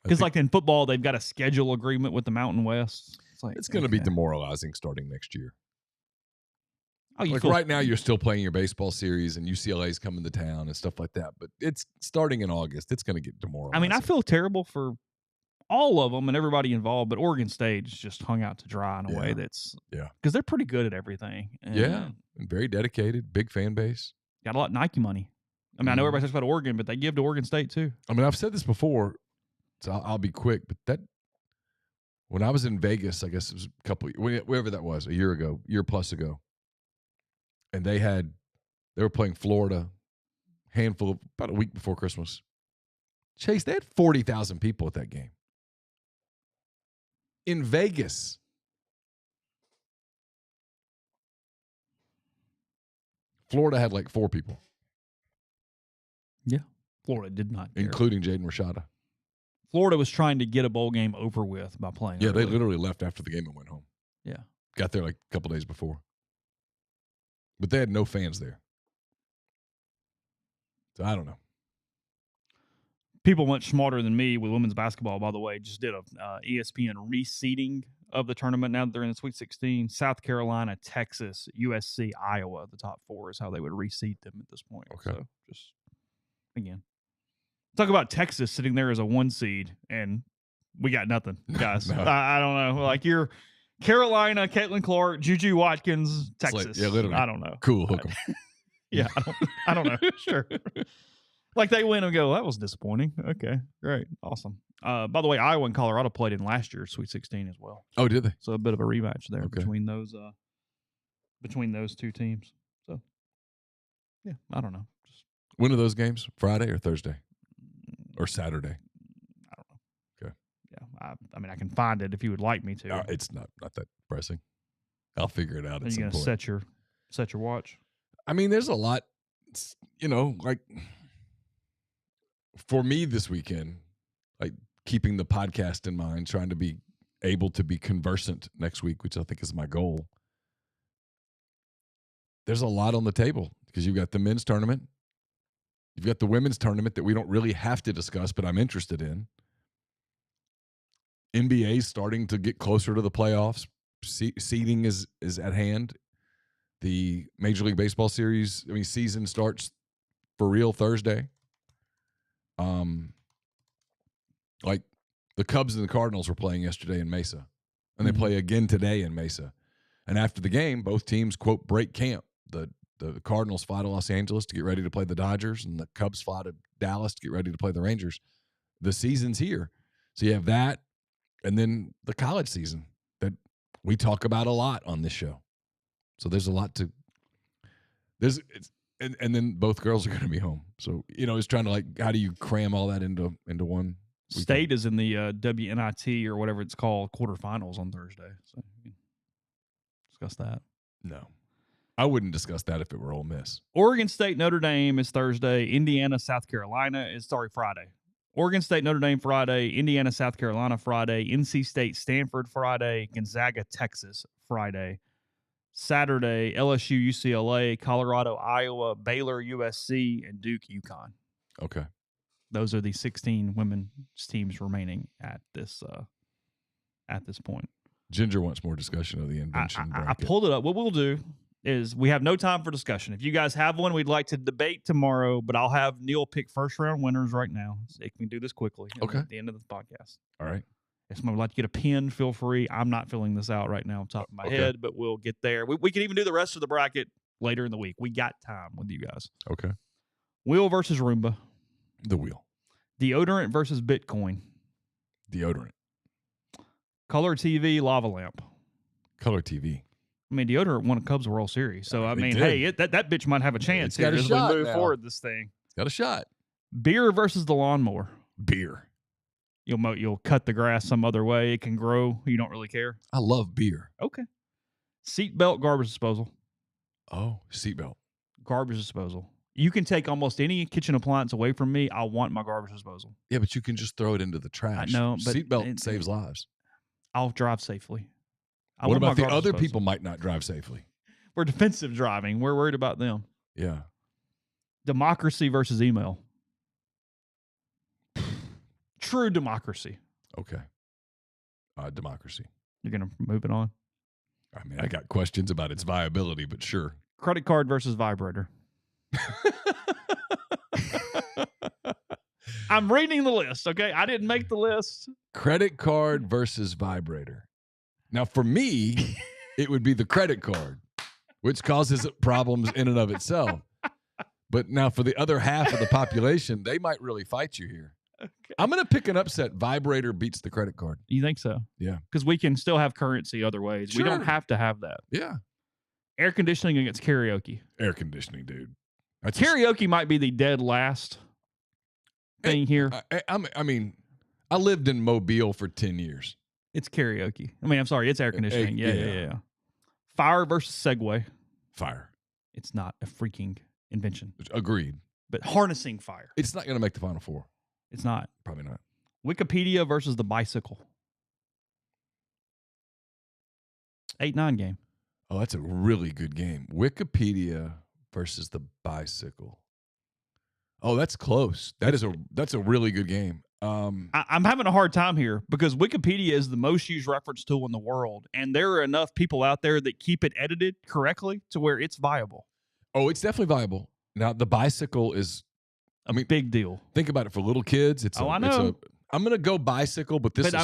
Because like in football, they've got a schedule agreement with the Mountain West.
It's going to be demoralizing starting next year.
Oh,
right now, you're still playing your baseball series and UCLA's coming to town and stuff like that. But it's starting in August. It's going to get demoralizing.
I mean, I feel terrible for all of them and everybody involved, but Oregon State is just hung out to dry in a way that's because they're pretty good at everything. And
and very dedicated, big fan base.
Got a lot of Nike money. I mean, I know everybody talks about Oregon, but they give to Oregon State too.
I mean, I've said this before, so I'll be quick. But when I was in Vegas, I guess it was a couple, whatever that was, a year plus ago, and they were playing Florida, about a week before Christmas. Chase, they had 40,000 people at that game. In Vegas. Florida had like 4 people.
Yeah. Florida did not care.
Including Jaden Rashada.
Florida was trying to get a bowl game over with by playing.
Yeah, they literally left after the game and went home.
Yeah.
Got there like a couple days before. But they had no fans there. So I don't know.
People much smarter than me with women's basketball, by the way, just did a ESPN reseeding of the tournament now that they're in the Sweet 16. South Carolina, Texas, USC, Iowa, the top 4 is how they would reseed them at this point.
Okay.
So just, again, talk about Texas sitting there as a 1 seed, and we got nothing, guys.
No.
I don't know. Like, you're Carolina, Caitlin Clark, Juju Watkins, Texas.
Like, literally.
I don't know.
Cool, hook 'em.
Yeah, I don't know. Sure. Like they win and go, that was disappointing. Okay, great. Awesome. By the way, Iowa and Colorado played in last year's Sweet 16 as well.
Oh, did they?
So a bit of a rematch there between those 2 teams. So, yeah, I don't know.
When are those games? Friday or Thursday? Or Saturday?
I don't know.
Okay.
Yeah, I mean, I can find it if you would like me to.
It's not that pressing. I'll figure it out at some
point. Are you going to set your watch?
I mean, there's a lot, like for me this weekend, like keeping the podcast in mind, trying to be able to be conversant next week, which I think is my goal. There's a lot on the table because you've got the men's tournament. You've got the women's tournament that we don't really have to discuss, but I'm interested in. NBA starting to get closer to the playoffs. Seeding is at hand. The Major League Baseball season starts for real Thursday. Like the Cubs and the Cardinals were playing yesterday in Mesa, and they play again today in Mesa. And after the game, both teams, quote, break camp. The Cardinals fly to Los Angeles to get ready to play the Dodgers, and the Cubs fly to Dallas to get ready to play the Rangers. The season's here. So you have that, and then the college season that we talk about a lot on this show. So there's a lot to – and then both girls are going to be home. So, it's trying to, like, how do you cram all that into one weekend?
State is in the WNIT or whatever it's called quarterfinals on Thursday. So we can discuss that.
No. I wouldn't discuss that if it were Ole Miss.
Oregon State, Notre Dame is Thursday. Indiana, South Carolina is Friday. Oregon State, Notre Dame Friday. Indiana, South Carolina Friday. NC State, Stanford Friday. Gonzaga, Texas Friday. Saturday, LSU, UCLA, Colorado, Iowa, Baylor, USC, and Duke, UConn.
Okay.
Those are the 16 women's teams remaining at this point.
Ginger wants more discussion of the invention bracket.
I pulled it up. What we'll do is we have no time for discussion. If you guys have one, we'd like to debate tomorrow, but I'll have Neal pick first-round winners right now. So we can do this quickly at the end of the podcast.
All right.
If somebody would like to get a pin, feel free. I'm not filling this out right now on top of my head, but we'll get there. We can even do the rest of the bracket later in the week. We got time with you guys.
Okay.
Wheel versus Roomba.
The wheel.
Deodorant versus Bitcoin.
Deodorant.
Color TV, lava lamp.
Color TV.
I mean, Deodorant won a Cubs World Series. So, that bitch might have a chance
here
as we move forward this thing.
It's got a shot.
Beer versus the lawnmower.
Beer.
You'll cut the grass some other way. It can grow. You don't really care.
I love beer.
Okay. Seatbelt, garbage disposal.
Oh, seatbelt.
Garbage disposal. You can take almost any kitchen appliance away from me. I want my garbage disposal.
Yeah, but you can just throw it into the trash.
I know, but
seatbelt saves lives.
I'll drive safely.
What about the other people might not drive safely?
We're defensive driving. We're worried about them.
Yeah.
Democracy versus email. True democracy.
Okay. Democracy.
You're going to move it on?
I mean, I got questions about its viability, but sure.
Credit card versus vibrator. I'm reading the list, okay? I didn't make the list.
Credit card versus vibrator. Now, for me, it would be the credit card, which causes problems in and of itself. But now for the other half of the population, they might really fight you here. Okay. I'm going to pick an upset. Vibrator beats the credit card.
You think so?
Yeah.
Because we can still have currency other ways.
Sure.
We don't have to have that.
Yeah.
Air conditioning against karaoke.
Air conditioning, dude.
Karaoke might be the dead last thing here.
I mean, I lived in Mobile for 10 years.
It's karaoke. I mean, I'm sorry. It's air conditioning. Yeah. Fire versus Segway.
Fire.
It's not a freaking invention.
Agreed.
But harnessing fire.
It's not going to make the Final Four.
It's not.
Probably not.
Wikipedia versus the bicycle. 8-9 game.
Oh, that's a really good game. Wikipedia versus the bicycle. Oh, that's close. That's a really good game.
I'm having a hard time here because Wikipedia is the most used reference tool in the world, and there are enough people out there that keep it edited correctly to where it's viable.
Oh, it's definitely viable. Now, the bicycle is
a big deal.
Think about it for little kids.
I know.
I'm going to go bicycle, but this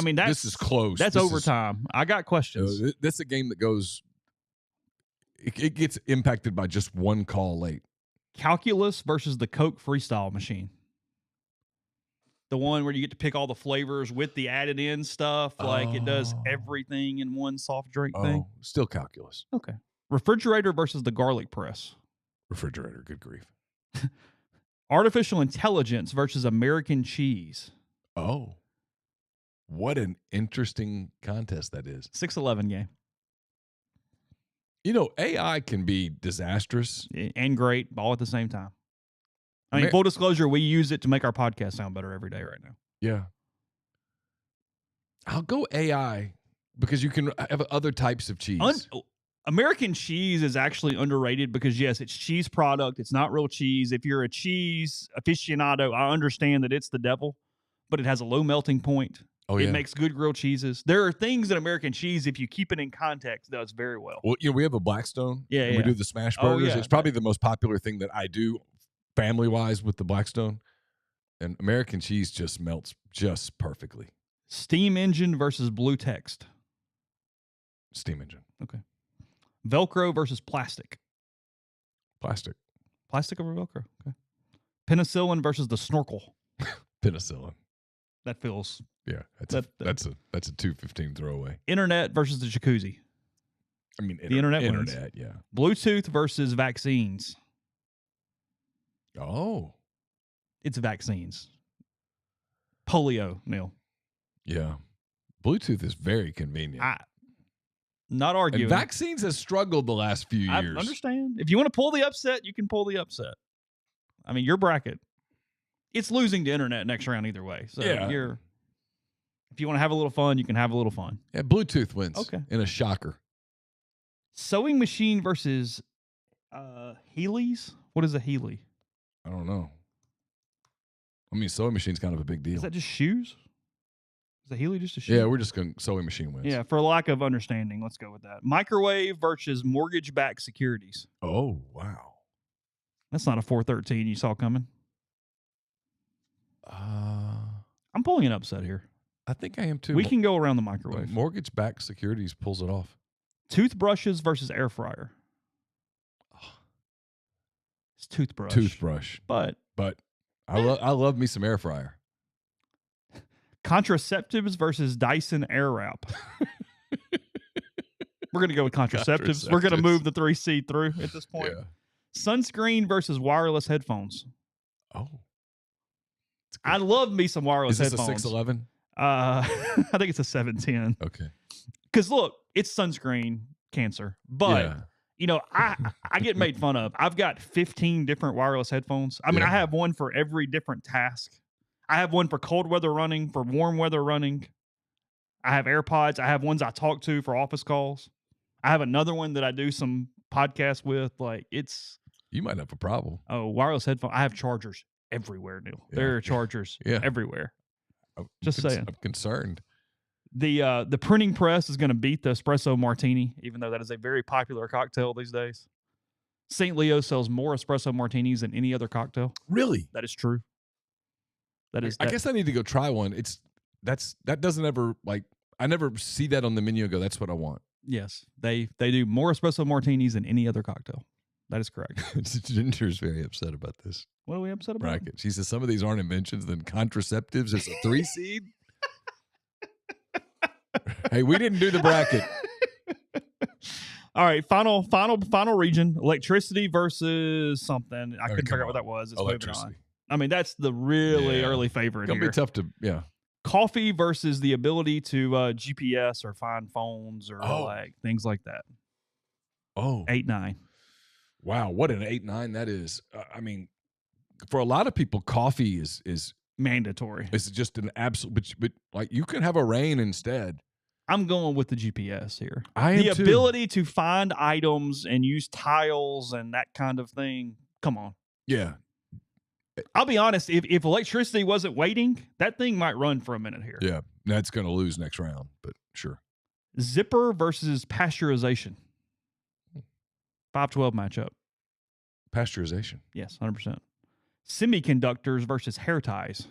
is close.
That's overtime. I got questions.
That's a game that goes. It gets impacted by just one call late.
Calculus versus the Coke freestyle machine. The one where you get to pick all the flavors with the added in stuff. Like it does everything in one soft drink thing.
Still calculus.
Okay. Refrigerator versus the garlic press.
Refrigerator. Good grief.
Artificial intelligence versus American cheese.
Oh. What an interesting contest that is.
6-11 game.
You know, AI can be disastrous.
And great, all at the same time. I mean, full disclosure, we use it to make our podcast sound better every day right now.
Yeah. I'll go AI because you can have other types of cheese.
American cheese is actually underrated because, yes, it's cheese product. It's not real cheese. If you're a cheese aficionado, I understand that it's the devil, but it has a low melting point.
Oh,
It
yeah.
makes good grilled cheeses. There are things in American cheese, if you keep it in context, does very well.
Well, we have a Blackstone.
Yeah,
and
yeah.
we do the smash
Oh,
burgers.
yeah.
It's probably the most popular thing that I do family-wise with the Blackstone. And American cheese just melts just perfectly.
Steam engine versus blue text.
Steam engine.
Okay. Velcro versus plastic.
Plastic.
Plastic over Velcro. Okay. Penicillin versus the snorkel.
Penicillin.
That feels.
Yeah. That's a 215 throwaway.
Internet versus the jacuzzi.
I mean,
the internet wins.
Yeah.
Bluetooth versus vaccines.
Oh.
It's vaccines. Polio, Neal.
Yeah. Bluetooth is very convenient.
Not arguing.
And vaccines has struggled the last few years.
I understand. If you want to pull the upset, you can pull the upset. I mean, your bracket, it's losing to internet next round either way. So
Yeah.
if you want to have a little fun, you can have a little fun.
Yeah, Bluetooth wins.
Okay.
In a shocker.
Sewing machine versus Heelys. What is a Heely?
I don't know. I mean, sewing machine's kind of a big deal.
Is that just shoes? Is a Heely just a shoe?
Yeah, we're just going to sewing machine wins.
Yeah, for lack of understanding, let's go with that. Microwave versus mortgage-backed securities.
Oh, wow.
That's not a 413 you saw coming. I'm pulling an upset here.
I think I am too.
We can go around the microwave.
Mortgage-backed securities pulls it off.
Toothbrushes versus air fryer. It's toothbrush.
Toothbrush.
But
I love me some air fryer.
Contraceptives versus Dyson Airwrap. We're going to go with contraceptives. We're going to move the 3C through at this point.
Yeah.
Sunscreen versus wireless headphones.
Oh.
I love me some wireless
Is this
headphones.
a 611?
I think it's a 710.
Okay.
Because look, it's sunscreen cancer. But, I get made fun of. I've got 15 different wireless headphones. I mean,
Yeah.
I have one for every different task. I have one for cold weather running, for warm weather running. I have AirPods. I have ones I talk to for office calls. I have another one that I do some podcasts with. Like, it's...
You might have a problem.
Oh, wireless headphones. I have chargers everywhere, Neal.
Yeah.
There are chargers everywhere. Just saying.
I'm concerned.
The printing press is going to beat the espresso martini, even though that is a very popular cocktail these days. St. Leo sells more espresso martinis than any other cocktail.
Really?
That is true.
I guess I need to go try one. That doesn't ever, like, I never see that on the menu and go, that's what I want.
Yes, they do more espresso martinis than any other cocktail. That is correct.
Ginger's very upset about this.
What are we upset about?
Bracket. She says some of these aren't inventions. Then contraceptives is a 3 seed. Hey, we didn't do the bracket.
All right, final region: electricity versus something. I couldn't figure out what that was. It's moving on. I mean, that's the really early favorite.
It's gonna be tough to
Coffee versus the ability to GPS or find phones or like things like that. 8-9.
Wow, what an 8-9 that is. I mean, for a lot of people, coffee is
mandatory.
It's just an absolute. But like you can have a rain instead.
I'm going with the GPS here.
The
ability to find items and use tiles and that kind of thing. Come on.
Yeah.
I'll be honest. If electricity wasn't waiting, that thing might run for a minute here.
Yeah, that's going to lose next round, but sure.
Zipper versus pasteurization. 5-12 matchup.
Pasteurization.
Yes, 100%. Semiconductors versus hair ties.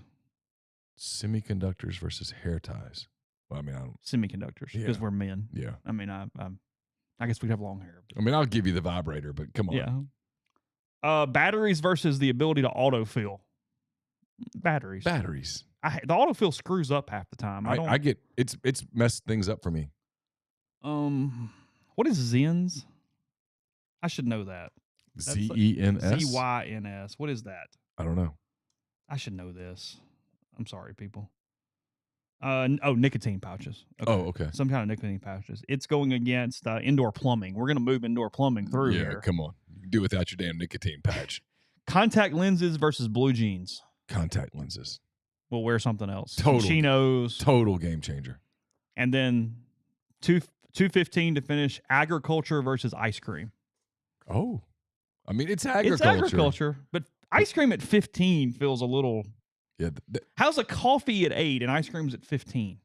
Semiconductors versus hair ties. Well, I mean, I don't.
Semiconductors, because we're men.
Yeah.
I mean, I guess we'd have long hair.
I mean, I'll give you the vibrator, but come on.
Yeah. Batteries versus the ability to autofill. Batteries. The autofill screws up half the time.
I get it's messed things up for me.
What is Zens? I should know that.
ZENS?
ZYNS. What is that?
I don't know.
I should know this. I'm sorry, people. Nicotine pouches.
Okay.
Some kind of nicotine pouches. It's going against indoor plumbing. We're going to move indoor plumbing through here.
Come on. You can do without your damn nicotine patch.
Contact lenses versus blue jeans.
Contact lenses.
We'll wear something else.
Total.
Chinos.
Total game changer.
And then 2:15 to finish. Agriculture versus ice cream.
Oh, I mean, it's agriculture.
It's agriculture, but ice cream at 15 feels a little.
Yeah.
How's a coffee at 8 and ice cream's at 15?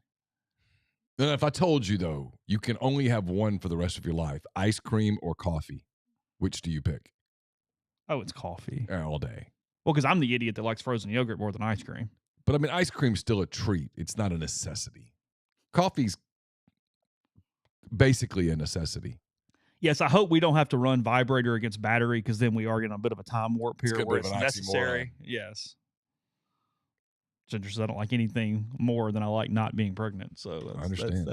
Then if I told you, though, you can only have one for the rest of your life, ice cream or coffee, which do you pick?
Oh, it's coffee.
All day.
Well, because I'm the idiot that likes frozen yogurt more than ice cream.
But, I mean, ice cream's still a treat. It's not a necessity. Coffee's basically a necessity.
Yes, I hope we don't have to run vibrator against battery because then we are in a bit of a time warp here where it's necessary. Yes. It's interesting. I don't like anything more than I like not being pregnant. So
I understand.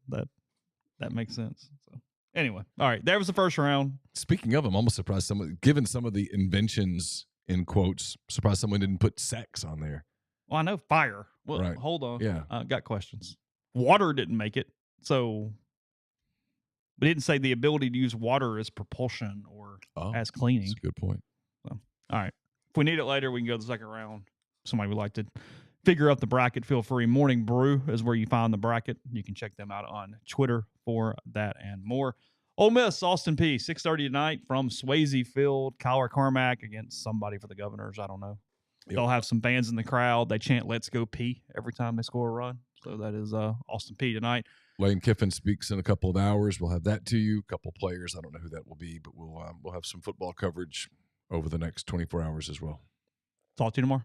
That makes sense. So anyway, all right. That was the first round.
Speaking of, I'm almost surprised given some of the inventions in quotes, surprised someone didn't put sex on there.
Well, I know fire. Well,
right.
Hold on.
Yeah.
Got questions. Water didn't make it. So we didn't say the ability to use water as propulsion or as cleaning.
That's a good point.
So, all right. If we need it later, we can go to the second round. Somebody would like to figure out the bracket, feel free. Morning Brew is where you find the bracket. You can check them out on Twitter for that and more. Ole Miss, Austin Peay, 6:30 tonight from Swayze Field. Kyler Carmack against somebody for the Governors. I don't know. Yep. They'll have some fans in the crowd. They chant "Let's go Peay" every time they score a run. So that is Austin Peay tonight.
Lane Kiffin speaks in a couple of hours. We'll have that to you. A couple players. I don't know who that will be, but we'll have some football coverage over the next 24 hours as well.
Talk to you tomorrow.